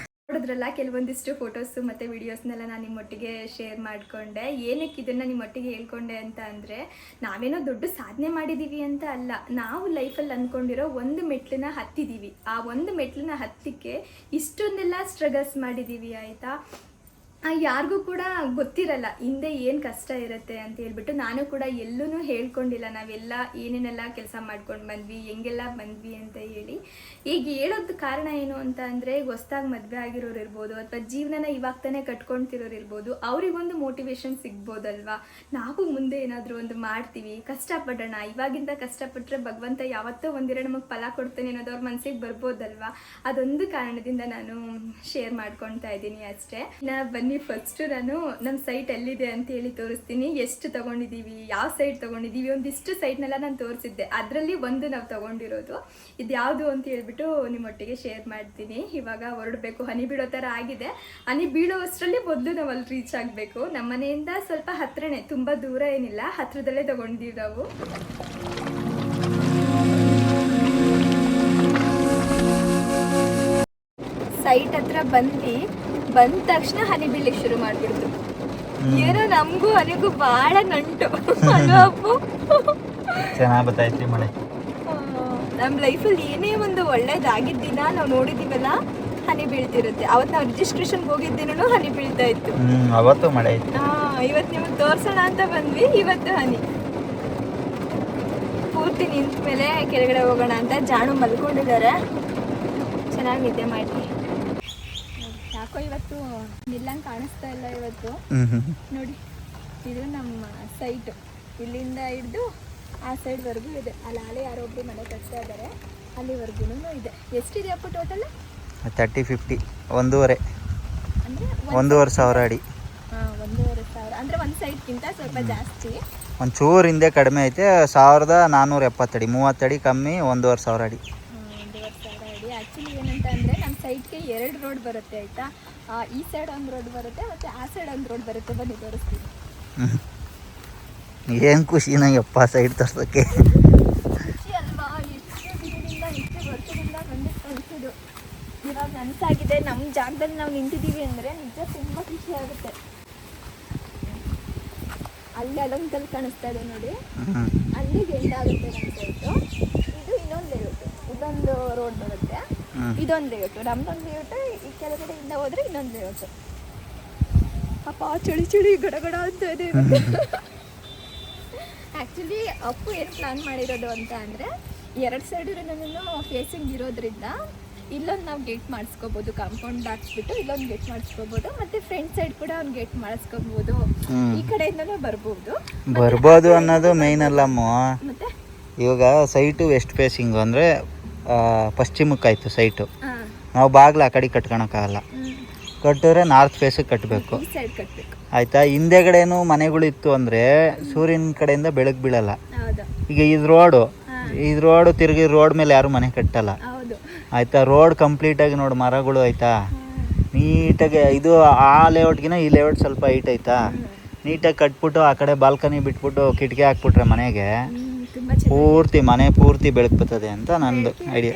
ನೋಡಿದ್ರಲ್ಲ ಕೆಲವೊಂದಿಷ್ಟು ಫೋಟೋಸು ಮತ್ತು ವೀಡಿಯೋಸ್ನೆಲ್ಲ ನಾನು ನಿಮ್ಮೊಟ್ಟಿಗೆ ಶೇರ್ ಮಾಡಿಕೊಂಡೆ. ಏನಕ್ಕೆ ಇದನ್ನು ನಿಮ್ಮೊಟ್ಟಿಗೆ ಹೇಳ್ಕೊಂಡೆ ಅಂತ ಅಂದರೆ, ನಾವೇನೋ ದೊಡ್ಡ ಸಾಧನೆ ಮಾಡಿದ್ದೀವಿ ಅಂತ ಅಲ್ಲ, ನಾವು ಲೈಫಲ್ಲಿ ಅಂದ್ಕೊಂಡಿರೋ ಒಂದು ಮೆಟ್ಲನ್ನ ಹತ್ತಿದ್ದೀವಿ. ಆ ಒಂದು ಮೆಟ್ಲನ್ನ ಹತ್ತಲಿಕ್ಕೆ ಇಷ್ಟೊಂದೆಲ್ಲ ಸ್ಟ್ರಗಲ್ಸ್ ಮಾಡಿದ್ದೀವಿ ಆಯಿತಾ. ಯಾರಿಗೂ ಕೂಡ ಗೊತ್ತಿರಲ್ಲ ಹಿಂದೆ ಏನು ಕಷ್ಟ ಇರುತ್ತೆ ಅಂತ ಹೇಳ್ಬಿಟ್ಟು. ನಾನು ಕೂಡ ಎಲ್ಲೂ ಹೇಳ್ಕೊಂಡಿಲ್ಲ ನಾವೆಲ್ಲ ಏನೇನೆಲ್ಲ ಕೆಲಸ ಮಾಡ್ಕೊಂಡು ಬಂದ್ವಿ, ಹೆಂಗೆಲ್ಲ ಬಂದ್ವಿ ಅಂತ ಹೇಳಿ. ಈಗ ಹೇಳೋದು ಕಾರಣ ಏನು ಅಂತ ಅಂದರೆ, ಹೊಸ್ದಾಗಿ ಮದುವೆ ಆಗಿರೋರು ಇರ್ಬೋದು ಅಥವಾ ಜೀವನನ ಇವಾಗ ತಾನೇ ಕಟ್ಕೊಳ್ತಿರೋರು ಇರ್ಬೋದು, ಅವರಿಗೊಂದು ಮೋಟಿವೇಶನ್ ಸಿಗ್ಬೋದಲ್ವಾ. ನಾವು ಮುಂದೆ ಏನಾದರೂ ಒಂದು ಮಾಡ್ತೀವಿ, ಕಷ್ಟಪಡೋಣ, ಇವಾಗಿಂದ ಕಷ್ಟಪಟ್ಟರೆ ಭಗವಂತ ಯಾವತ್ತೋ ಒಂದಿರ ನಮಗೆ ಫಲ ಕೊಡ್ತಾನೆ ಅನ್ನೋದು ಅವ್ರ ಮನಸ್ಸಿಗೆ ಬರ್ಬೋದಲ್ವಾ. ಅದೊಂದು ಕಾರಣದಿಂದ ನಾನು ಶೇರ್ ಮಾಡ್ಕೊಳ್ತಾ ಇದ್ದೀನಿ ಅಷ್ಟೇ. ಬನ್ನಿ ಫಸ್ಟು ನಾನು ನಮ್ಮ ಸೈಟ್ ಎಲ್ಲಿದೆ ಅಂತ ಹೇಳಿ ತೋರಿಸ್ತೀನಿ. ಎಷ್ಟು ತೊಗೊಂಡಿದ್ದೀವಿ, ಯಾವ ಸೈಟ್ ತೊಗೊಂಡಿದ್ದೀವಿ, ಒಂದಿಷ್ಟು ಸೈಟ್ನೆಲ್ಲ ನಾನು ತೋರಿಸಿದ್ದೆ. ಅದರಲ್ಲಿ ಒಂದು ನಾವು ತೊಗೊಂಡಿರೋದು ಇದು ಯಾವುದು ಅಂತ ಹೇಳ್ಬಿಟ್ಟು ನಿಮ್ಮೊಟ್ಟಿಗೆ ಶೇರ್ ಮಾಡ್ತೀನಿ. ಇವಾಗ ಹೊರಡಬೇಕು, ಹನಿ ಬೀಳೋ ಥರ ಆಗಿದೆ. ಹನಿ ಬೀಳೋ ಅಷ್ಟರಲ್ಲಿ ಮೊದಲು ನಾವು ಅಲ್ಲಿ ರೀಚ್ ಆಗಬೇಕು. ನಮ್ಮ ಮನೆಯಿಂದ ಸ್ವಲ್ಪ ಹತ್ರನೇ, ತುಂಬ ದೂರ ಏನಿಲ್ಲ, ಹತ್ರದಲ್ಲೇ ತೊಗೊಂಡಿದ್ದೀವಿ ನಾವು. ಸೈಟ್ ಹತ್ರ ಬಂದ ತಕ್ಷಣ ಹನಿ ಬೀಳಲಿಕ್ಕೆ ಶುರು ಮಾಡಿಬಿಡ್ತು. ಏನೋ ನಮಗೂ ಹನಿಗೂ ಭಾಳ ನಂಟು ಅಲ್ವಾ ಅಪ್ಪು? ಚೆನ್ನಾಗಿ ಬರ್ತೈತ್ರಿ ಮಳೆ. ನಮ್ಮ ಲೈಫಲ್ಲಿ ಏನೇ ಒಂದು ಒಳ್ಳೇದಾಗಿದ್ದ ದಿನ ನಾವು ನೋಡಿದ್ದೀವಲ್ಲ, ಹನಿ ಬೀಳ್ತಿರುತ್ತೆ. ಅವತ್ತು ನಾವು ರಿಜಿಸ್ಟ್ರೇಷನ್ಗೆ ಹೋಗಿದ್ದೀನೂ ಹನಿ ಬೀಳ್ತಾ ಇತ್ತು. ಅವತ್ತು ಮಳೆ ಇತ್ತು. ಇವತ್ತು ನಿಮಗೆ ತೋರ್ಸೋಣ ಅಂತ ಬಂದ್ವಿ. ಇವತ್ತು ಹನಿ ಪೂರ್ತಿ ನಿಂತ ಮೇಲೆ ಕೆಳಗಡೆ ಹೋಗೋಣ ಅಂತ ಜಾಣು ಮಲ್ಕೊಂಡಿದ್ದಾರೆ. ಚೆನ್ನಾಗಿ ನಿದ್ದೆ ಮಾಡಿ. ಯಾಕೋ ಇವತ್ತು ನಿಲ್ಲಂಗೆ ಕಾಣಿಸ್ತಾ ಇಲ್ಲ ಇವತ್ತು. ನೋಡಿ, ಇದು ನಮ್ಮ ಸೈಟು. ಇಲ್ಲಿಂದ ಹಿಡಿದು ಆ ಸೈಡ್ವರೆಗೂ ಇದೆ. ಅಲ್ಲಿ ಯಾರೊಬ್ಬರು ಮನೆ ಕಟ್ತಾ ಇದ್ದಾರೆ, ಅಲ್ಲಿವರೆಗೂ ಇದೆ. ಎಷ್ಟಿದೆ ಅಪ್ಪ ಟೋಟಲ್? 30-50 ಒಂದೂವರೆ ಅಂದರೆ 1,500 ಅಡಿ. 1,500 ಅಂದರೆ ಒಂದು ಸೈಟ್ಗಿಂತ ಸ್ವಲ್ಪ ಜಾಸ್ತಿ. ಒಂಚೂರು ಹಿಂದೆ ಕಡಿಮೆ ಐತೆ. 1470 ಅಡಿ, 30 ಅಡಿ ಕಮ್ಮಿ, 1,500 ಅಡಿ. 1,500 ಅಡಿ. ಆ್ಯಕ್ಚುಲಿ ಏನಂತ ಅಂದರೆ, ನಮ್ಮ ಸೈಡ್ಗೆ 2 ರೋಡ್ ಬರುತ್ತೆ ಆಯಿತಾ. ಈ ಸೈಡ್ ಒಂದು ರೋಡ್ ಬರುತ್ತೆ ಮತ್ತು ಆ ಸೈಡ್ ಒಂದು ರೋಡ್ ಬರುತ್ತೆ. ಬನ್ನಿ ತೋರಿಸ್ತೀನಿ. ಏನು ಖುಷಿನ ಯಪ್ಪ ಸೈಡ್ ತೋರ್ಸೋಕ್ಕೆ. ಖುಷಿ ಅಲ್ವಾ? ಎಷ್ಟು ದಿನದಿಂದ, ಎಷ್ಟು ವರ್ಷದಿಂದ ಬಂದಿತ್ತು ಅನಿಸೋದು. ಇವಾಗ ನನಸಾಗಿದೆ, ನಮ್ಮ ಜಾಗದಲ್ಲಿ ನಾವು ನಿಂತಿದ್ದೀವಿ ಅಂದರೆ ನಿಜ ತುಂಬ ಖುಷಿ ಆಗುತ್ತೆ. ಅಲ್ಲಿ ಅಲ್ಲೊಂದು ಕಾಣಿಸ್ತಾ ಇದೆ ನೋಡಿ, ಅಲ್ಲಿಗೆ ಎಂಡಾಗುತ್ತೆ ನಮ್ಮ ಸೈಟು. ಇದು ಇನ್ನೊಂದು ಲೇಔಟು, ಇದೊಂದು ರೋಡ್ ಬರುತ್ತೆ, ಇದೊಂದು ಲೇಔಟು, ನಮ್ದೊಂದು ಲೇಔಟು. ಈ ಕೆಳಗಡೆಯಿಂದ ಹೋದರೆ ಇನ್ನೊಂದು ಲೇಔಟು. ಅಪ್ಪ ಚಳಿ ಗಡಗಡ ಅಂತ ಇದೆ. ಆ್ಯಕ್ಚುಲಿ ಅಪ್ಪು ಏನು ಪ್ಲ್ಯಾನ್ ಮಾಡಿರೋದು ಅಂತ ಅಂದರೆ, 2 ಸೈಡ್ ಫೇಸಿಂಗ್ ಇರೋದ್ರಿಂದ ಇಲ್ಲೊಂದು ನಾವು ಗೇಟ್ ಮಾಡಿಸ್ಕೋಬೋದು. ಕಾಂಪೌಂಡ್ ಹಾಕ್ಸ್ಬಿಟ್ಟು ಇಲ್ಲೊಂದು ಗೇಟ್ ಮಾಡಿಸ್ಕೋಬೋದು. ಮತ್ತು ಫ್ರಂಟ್ ಸೈಡ್ ಕೂಡ ಒಂದು ಗೇಟ್ ಮಾಡಿಸ್ಕೋಬೋದು. ಈ ಕಡೆಯಿಂದಲೂ ಬರ್ಬೋದು ಅನ್ನೋದು ಮೇಯ್ನ್ ಅಲ್ಲಮ್ಮ. ಮತ್ತೆ ಇವಾಗ ಸೈಟು ವೆಸ್ಟ್ ಫೇಸಿಂಗು ಅಂದರೆ ಪಶ್ಚಿಮಕ್ಕಾಯ್ತು ಸೈಟು. ನಾವು ಬಾಗಿಲು ಆ ಕಡೆ ಕಟ್ಕೊಳಕ್ಕಾಗಲ್ಲ. ಕಟ್ಟಿದ್ರೆ ನಾರ್ತ್ ಫೇಸಿಗೆ ಕಟ್ಟಬೇಕು ಈ ಸೈಡ್ ಕಟ್ಟಬೇಕು ಆಯಿತಾ. ಹಿಂದೆಗಡೆನೂ ಮನೆಗಳಿತ್ತು ಅಂದರೆ ಸೂರ್ಯನ ಕಡೆಯಿಂದ ಬೆಳಕು ಬೀಳಲ್ಲ. ಈಗ ಇದು ರೋಡು ತಿರುಗಿ ರೋಡ್ ಮೇಲೆ ಯಾರು ಮನೆ ಕಟ್ಟಲ್ಲ ಆಯಿತಾ. ರೋಡ್ ಕಂಪ್ಲೀಟಾಗಿ ನೋಡಿ ಮರಗಳು ಆಯಿತಾ, ನೀಟಾಗಿ. ಇದು ಆ ಲೇಔಟ್ಗಿನ ಈ ಲೇಔಟ್ ಸ್ವಲ್ಪ ಹೈಟ್ ಆಯಿತಾ. ನೀಟಾಗಿ ಕಟ್ಬಿಟ್ಟು ಆ ಕಡೆ ಬಾಲ್ಕನಿ ಬಿಟ್ಬಿಟ್ಟು ಕಿಟಕಿ ಹಾಕ್ಬಿಟ್ರೆ ಮನೆಗೆ ಮನೆ ಪೂರ್ತಿ ಬೆಳಕು ಬರ್ತದೆ ಅಂತ ನಂದು ಐಡಿಯಾ.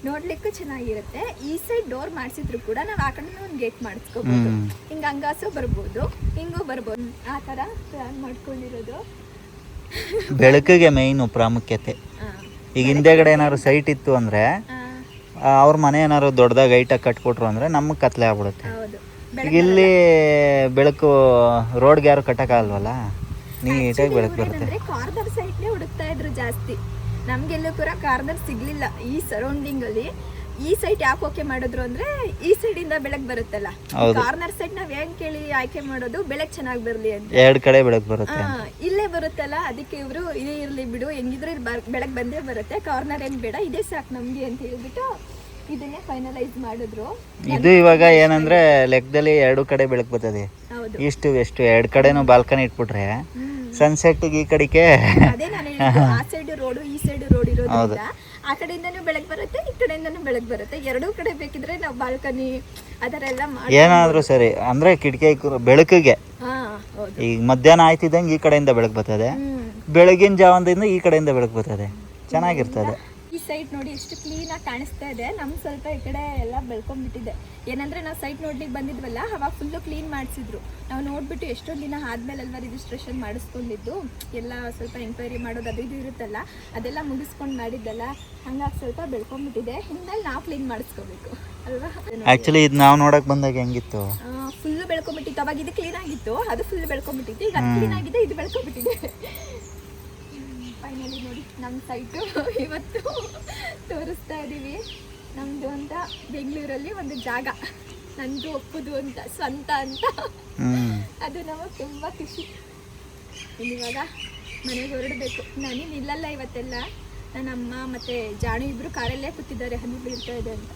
ನೋಡ್ಲಿಕ್ಕೂ ಚೆನ್ನಾಗಿರುತ್ತೆ. ಈ ಸೈಡ್ ಡೋರ್ ಮಾಡಿಸಿದ್ರು ಕೂಡ ನಾವು ಆ ಕಡೆ ಒಂದು ಗೇಟ್ ಮಾಡಿಸ್ಕೋಬಹುದು. ಹಿಂಗೆ ಹಂಗಾಸು ಬರ್ಬೋದು, ಹಿಂಗೂ ಬರ್ಬೋದು. ಆ ಥರ ಪ್ಲಾನ್ ಮಾಡ್ಕೊಂಡಿರೋದು. ಬೆಳಕಿಗೆ ಮೇಯ್ನು ಪ್ರಾಮುಖ್ಯತೆ. ಈಗ ಹಿಂದೆಗಡೆ ಏನಾದ್ರು ಸೈಟ್ ಇತ್ತು ಅಂದರೆ ಅವ್ರ ಮನೆ ಏನಾದ್ರು ದೊಡ್ಡದಾಗಿ ಹೈಟಾಗಿ ಕಟ್ಬಿಟ್ರು ಅಂದರೆ ನಮಗೆ ಕತ್ಲೆ ಆಗ್ಬಿಡುತ್ತೆ. ಈಗ ಇಲ್ಲಿ ಬೆಳಕು ರೋಡ್ಗೆ ಯಾರು ಕಟ್ಟಕ್ಕಾಗಲ್ವಲ್ಲ, ನೀಟಾಗಿ ಬೆಳಕು ಬರುತ್ತೆ. ಕಾರ್ನರ್ ಸೈಟ್ನೇ ಹುಡುಕ್ತಾ ಇದ್ರು ಜಾಸ್ತಿ. ನಮಗೆಲ್ಲೂ ಕೂಡ ಕಾರ್ನರ್ ಸಿಗಲಿಲ್ಲ ಈ ಸರೌಂಡಿಂಗಲ್ಲಿ. ಈ ಸೈಡ್ ಯಾಕೆ ಓಕೆ ಮಾಡಿದ್ರು ಅಂದ್ರೆ ಈ ಸೈಡ್ ಇಂದ ಬೆಳಕ್ ಬರುತ್ತಲ್ಲ, ಕಾರ್ನರ್ ಸೈಡ್ ನಾವ್ ಹೆಂಗ್ ಕೇಳಿ ಆಯ್ಕೆ ಮಾಡೋದು ಬೆಳಕ್ ಚೆನ್ನಾಗಿ ಬರ್ಲಿ ಅಂತ. 2 ಕಡೆ ಬೆಳಕ್ ಬರುತ್ತೆ. ಇಲ್ಲೇ ಬರುತ್ತಲ್ಲ, ಅದಕ್ಕೆ ಇವರು ಇದೇ ಇರ್ಲಿ ಬಿಡು, ಹೆಂಗಿದ್ರು ಬೆಳಕ್ ಬಂದೇ ಬರುತ್ತೆ, ಕಾರ್ನರ್ ಏನ್ ಬೇಡ, ಇದೇ ಸಾಕು ನಮ್ಗೆ ಅಂತ ಹೇಳ್ಬಿಟ್ಟು ಇದನ್ನೇ ಫೈನಲೈಸ್ ಮಾಡಿದ್ರು. ಇದು ಇವಾಗ ಏನಂದ್ರೆ ಲೆಕ್ಕದಲ್ಲಿ 2 ಕಡೆ ಬೆಳಕ್ ಬರ್ತದೆ, ಈಸ್ಟ್ ವೆಸ್ಟ್ 2 ಕಡೆನೂ ಬಾಲ್ಕನಿ ಇಟ್ಬಿಟ್ರೆ ಸನ್ಸೆಟ್ ಈ ಕಡೆಗೆ ಅದೇ ನಾನು ಹೇಳಿದ್ದು, ಆ ಸೈಡ್ ರೋಡ್ ಈ ಸೈಡ್ ರೋಡ್ ಇರೋದ್ರಿಂದ ಆ ಕಡೆಯಿಂದನೂ ಬೆಳಕ್ ಬರುತ್ತೆ, ಈ ಕಡೆಯಿಂದನೂ ಬೆಳಕ್ ಬರುತ್ತೆ. 2 ಕಡೆ ಬೇಕಿದ್ರೆ ನಾವು ಬಾಲ್ಕನಿ ಅದರೆಲ್ಲ ಏನಾದ್ರೂ ಸರಿ ಅಂದ್ರೆ ಕಿಟಕಿ ಬೆಳಕಿಗೆ ಈಗ ಮಧ್ಯಾಹ್ನ ಆಯ್ತಿದ್ದಂಗೆ ಈ ಕಡೆಯಿಂದ ಬೆಳಕು ಬರ್ತದೆ, ಬೆಳಗಿನ ಜಾವದಿಂದ ಈ ಕಡೆಯಿಂದ ಬೆಳಕು ಬರ್ತದೆ, ಚೆನ್ನಾಗಿರ್ತದೆ. ಈ ಸೈಟ್ ನೋಡಿ ಎಷ್ಟು ಕ್ಲೀನ್ ಆಗಿ ಕಾಣಿಸ್ತಾ ಇದೆ. ನಮ್ ಸ್ವಲ್ಪ ಈ ಕಡೆ ಎಲ್ಲ ಬೆಳ್ಕೊಂಡ್ಬಿಟ್ಟಿದೆ. ಏನಂದ್ರೆ ನಾವು ಸೈಟ್ ನೋಡ್ಲಿಕ್ಕೆ ಬಂದಿದ್ವಲ್ಲ, ಅವಾಗ ಫುಲ್ಲು ಕ್ಲೀನ್ ಮಾಡಿಸಿದ್ರು. ನಾವು ನೋಡ್ಬಿಟ್ಟು ಎಷ್ಟೊಂದು ದಿನ ಆದ್ಮೇಲೆ ಅಲ್ವಾ ರಿಜಿಸ್ಟ್ರೇಷನ್ ಮಾಡಿಸ್ಕೊಂಡಿದ್ದು, ಎಲ್ಲ ಸ್ವಲ್ಪ ಎಂಕ್ವೈರಿ ಮಾಡೋದು ಅದು ಇದು ಇರುತ್ತಲ್ಲ, ಅದೆಲ್ಲ ಮುಗಿಸ್ಕೊಂಡು ಮಾಡಿದ್ದಲ್ಲ, ಹಂಗಾಗಿ ಸ್ವಲ್ಪ ಬೆಳ್ಕೊಂಡ್ಬಿಟ್ಟಿದೆ. ಇನ್ಮೇಲೆ ನಾವು ಕ್ಲೀನ್ ಮಾಡಿಸ್ಕೋಬೇಕು ಅಲ್ವಾ. ಆಕ್ಚುಲಿ ಇದು ನಾವು ನೋಡಕ್ ಬಂದಾಗ ಹೆಂಗಿತ್ತು, ಫುಲ್ಲು ಬೆಳ್ಕೊಂಡ್ಬಿಟ್ಟಿತ್ತು. ಅವಾಗ ಇದು ಕ್ಲೀನ್ ಆಗಿತ್ತು, ಅದು ಫುಲ್ ಬೆಳ್ಕೊಂಡ್ಬಿಟ್ಟಿತ್ತು. ಈಗ ಅದು ಕ್ಲೀನ್ ಆಗಿದೆ, ಇದು ಬೆಳ್ಕೊಂಡ್ಬಿಟ್ಟಿದೆ. ಫೈನಲಿ ನೋಡಿ ನಮ್ಮ ಸೈಟು ಇವತ್ತು ತೋರಿಸ್ತಾ ಇದ್ದೀವಿ. ನಮ್ಮದು ಅಂತ ಬೆಂಗಳೂರಲ್ಲಿ ಒಂದು ಜಾಗ, ನಂದು ಒಪ್ಪುದು ಅಂತ, ಸ್ವಂತ ಅಂತ, ಅದು ನಮಗೆ ತುಂಬ ಖುಷಿ. ಇವಾಗ ಮನೆಗೆ ಹೊರಡಬೇಕು. ನಾನೇನು ನಿಲ್ಲಲ್ಲ ಇವತ್ತೆಲ್ಲ, ನನ್ನ ಅಮ್ಮ ಮತ್ತು ಜಾಣು ಇಬ್ಬರು ಕಾರಲ್ಲೇ ಕೂತಿದ್ದಾರೆ, ಹನಿ ಬೀಳ್ತಾ ಇದೆ ಅಂತ.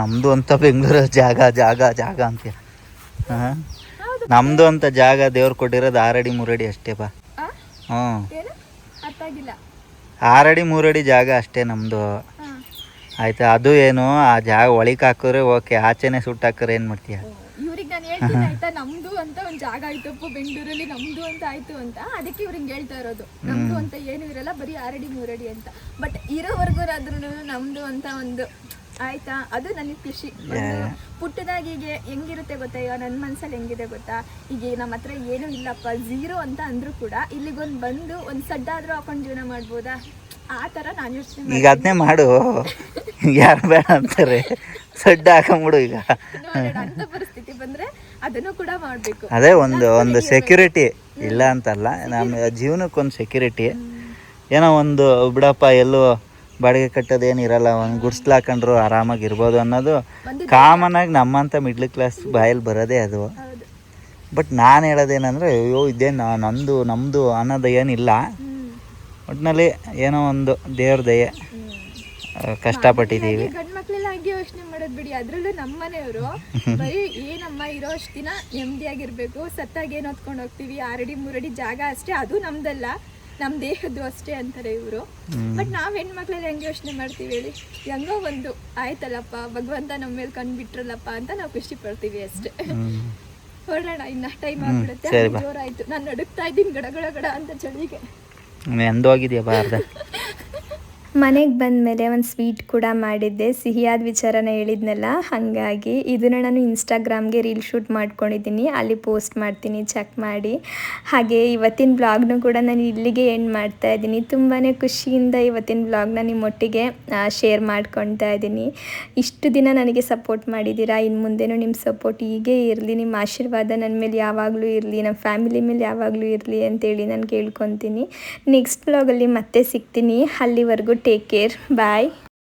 ನಮ್ಮದು ಅಂತ ಬೆಂಗಳೂರು ಜಾಗ ಜಾಗ ಜಾಗ ಅಂತ, ನಮ್ಮದು ಅಂತ ಜಾಗ ದೇವ್ರು ಕೊಟ್ಟಿರೋದು 6 ಅಡಿ 3 ಅಡಿ ಅಷ್ಟೇ ಬಾ. ಅರ್ಥ ಆಗಿಲ್ಲ. 6 ಅಡಿ 3 ಅಡಿ ಜಾಗ ಅಷ್ಟೇ ನಮ್ಮದು, ಆಯ್ತಾ. ಅದು ಏನು ಆ ಜಾಗ ಒಳಗೆ ಹಾಕಿದ್ರೆ ಓಕೆ, ಆಚೆನೆ ಸುಟ್ಟು ಹಾಕಿದ್ರೆ ಏನು ಮಾಡ್ತೀಯ. ಇವ್ರಿಗೆ ನಾನು ಹೇಳ್ತೀನಿ ಆಯ್ತಾ, ನಮ್ದು ಅಂತ ಒಂದು ಜಾಗ ಆಯ್ತಪ್ಪ ಬೆಂಗಳೂರಲ್ಲಿ, ನಮ್ದು ಅಂತ ಆಯ್ತು ಅಂತ. ಅದಕ್ಕೆ ಇವ್ರಿಗೆ ಹೇಳ್ತಾ ಇರೋದು, ನಮ್ದು ಅಂತ ಏನು ಇರಲ್ಲ, ಬರೀ 6 ಅಡಿ 3 ಅಡಿ ಅಂತ. ಬಟ್ ಇರೋವರೆಗೂ ನಮ್ದು ಅಂತ ಒಂದು ಆಯ್ತಾ, ಅದು ನನಗೆ ಖುಷಿ. ಪುಟ್ಟದಾಗಿ ಈಗ ಹೆಂಗಿರುತ್ತೆ ಗೊತ್ತಾ, ಈಗ ನನ್ನ ಮನ್ಸಲ್ಲಿ ಹೆಂಗಿದೆ ಗೊತ್ತಾ, ಈಗ ನಮ್ಮ ಹತ್ರ ಏನೂ ಇಲ್ಲಪ್ಪ, 0 ಅಂತ ಅಂದ್ರೂ ಕೂಡ ಇಲ್ಲಿಗೊಂದು ಬಂದು ಒಂದು ಸಡ್ಡಾದ್ರೂ ಹಾಕೊಂಡು ಜೀವನ ಮಾಡ್ಬೋದಾ, ಆ ಥರ ನಾನು ಯೋಚನೆ. ಈಗ ಅದನ್ನೇ ಮಾಡು, ಯಾರು ಬೇಡ ಅಂತಾರೆ, ಸಡ್ಡ ಹಾಕೊಂಬಿಡು. ಈಗ ಅಂತ ಪರಿಸ್ಥಿತಿ ಬಂದ್ರೆ ಅದನ್ನು ಕೂಡ ಮಾಡಬೇಕು. ಅದೇ ಒಂದು ಸೆಕ್ಯೂರಿಟಿ ಇಲ್ಲ ಅಂತಲ್ಲ, ನಮ್ಮ ಜೀವನಕ್ಕೊಂದು ಸೆಕ್ಯೂರಿಟಿ. ಏನೋ ಒಂದು ಬಿಡಪ್ಪ, ಎಲ್ಲೂ ಬಾಡಿಗೆ ಕಟ್ಟೋದೇನಿರಲ್ಲ, ಒಂದು ಗುಡ್ಸ್ಲು ಹಾಕೊಂಡ್ರು ಆರಾಮಾಗಿ ಇರ್ಬೋದು ಅನ್ನೋದು ಕಾಮನ್ ಆಗಿ ನಮ್ಮಂಥ ಮಿಡ್ಲ್ ಕ್ಲಾಸ್ ಬಾಯಲ್ಲಿ ಬರೋದೇ ಅದು. ಬಟ್ ನಾನು ಹೇಳೋದೇನಂದರೆ, ಅಯ್ಯೋ ಇದೇ ನಮ್ಮದು ಅನ್ನೋದು ಏನಿಲ್ಲ. ಒಟ್ಟಿನಲ್ಲಿ ಏನೋ ಒಂದು ದೇವ್ರ ದಯೆ, ಕಷ್ಟಪಟ್ಟಿದ್ದೀವಿ. ಗಂಡು ಮಕ್ಕಳೆಲ್ಲ ಹಂಗೆ ಯೋಚನೆ ಮಾಡೋದು ಬಿಡಿ. ಅದರಲ್ಲೂ ನಮ್ಮ ಮನೆಯವರು ಬರೀ ಏನಮ್ಮ ಇರೋ ಅಷ್ಟು ದಿನ ನೆಮ್ಮದಿಯಾಗಿರ್ಬೇಕು, ಸತ್ತಾಗ ಏನು ಹೊತ್ಕೊಂಡು ಹೋಗ್ತೀವಿ, 6 ಅಡಿ 3 ಅಡಿ ಜಾಗ ಅಷ್ಟೇ, ಅದು ನಮ್ದಲ್ಲ, ನಮ್ಮ ದೇಹದ್ದು ಅಷ್ಟೇ ಅಂತಾರೆ ಇವರು. ಬಟ್ ನಾವು ಹೆಣ್ಮಕ್ಳೆಲ್ಲ ಹೆಂಗೆ ಯೋಚನೆ ಮಾಡ್ತೀವಿ ಹೇಳಿ, ಹೆಂಗೋ ಒಂದು ಆಯ್ತಲ್ಲಪ್ಪ, ಭಗವಂತ ನಮ್ಮ ಮೇಲೆ ಕಂಡುಬಿಟ್ರಲ್ಲಪ್ಪ ಅಂತ ನಾವು ಖುಷಿ ಪಡ್ತೀವಿ ಅಷ್ಟೇ. ಹೊರಡೋಣ, ಇನ್ನ ಟೈಮ್ ಆಗ್ಬಿಡುತ್ತೆ. ಜೋರಾಯ್ತು, ನಾನು ನಡುಕ್ತಾ ಇದ್ದೀನಿ ಗಡ ಅಂತ ಚಳಿಗೆ. ಎಂದೋಗಿದೆಯಾ ಬಾರ್ದ. ಮನೆಗೆ ಬಂದಮೇಲೆ ಒಂದು ಸ್ವೀಟ್ ಕೂಡ ಮಾಡಿದ್ದೆ, ಸಿಹಿಯಾದ ವಿಚಾರನ ಹೇಳಿದ್ನಲ್ಲ, ಹಾಗಾಗಿ ಇದನ್ನು ನಾನು ಇನ್ಸ್ಟಾಗ್ರಾಮ್ಗೆ ರೀಲ್ ಶೂಟ್ ಮಾಡ್ಕೊಂಡಿದ್ದೀನಿ, ಅಲ್ಲಿ ಪೋಸ್ಟ್ ಮಾಡ್ತೀನಿ, ಚೆಕ್ ಮಾಡಿ. ಹಾಗೆ ಇವತ್ತಿನ ಬ್ಲಾಗ್ನು ಕೂಡ ನಾನು ಇಲ್ಲಿಗೆ ಎಂಡ್ ಮಾಡ್ತಾ ಇದ್ದೀನಿ. ತುಂಬಾ ಖುಷಿಯಿಂದ ಇವತ್ತಿನ ಬ್ಲಾಗ್ನ ನಿಮ್ಮೊಟ್ಟಿಗೆ ಶೇರ್ ಮಾಡ್ಕೊಳ್ತಾ ಇದ್ದೀನಿ. ಇಷ್ಟು ದಿನ ನನಗೆ ಸಪೋರ್ಟ್ ಮಾಡಿದ್ದೀರಾ, ಇನ್ನು ಮುಂದೆನೂ ನಿಮ್ಮ ಸಪೋರ್ಟ್ ಹೀಗೆ ಇರಲಿ, ನಿಮ್ಮ ಆಶೀರ್ವಾದ ನನ್ನ ಮೇಲೆ ಯಾವಾಗಲೂ ಇರಲಿ, ನಮ್ಮ ಫ್ಯಾಮಿಲಿ ಮೇಲೆ ಯಾವಾಗಲೂ ಇರಲಿ ಅಂತೇಳಿ ನಾನು ಕೇಳ್ಕೊತೀನಿ. ನೆಕ್ಸ್ಟ್ ಬ್ಲಾಗಲ್ಲಿ ಮತ್ತೆ ಸಿಗ್ತೀನಿ. ಅಲ್ಲಿವರೆಗೂ ಟೇಕ್ ಕೇರ್, ಬಾಯ್.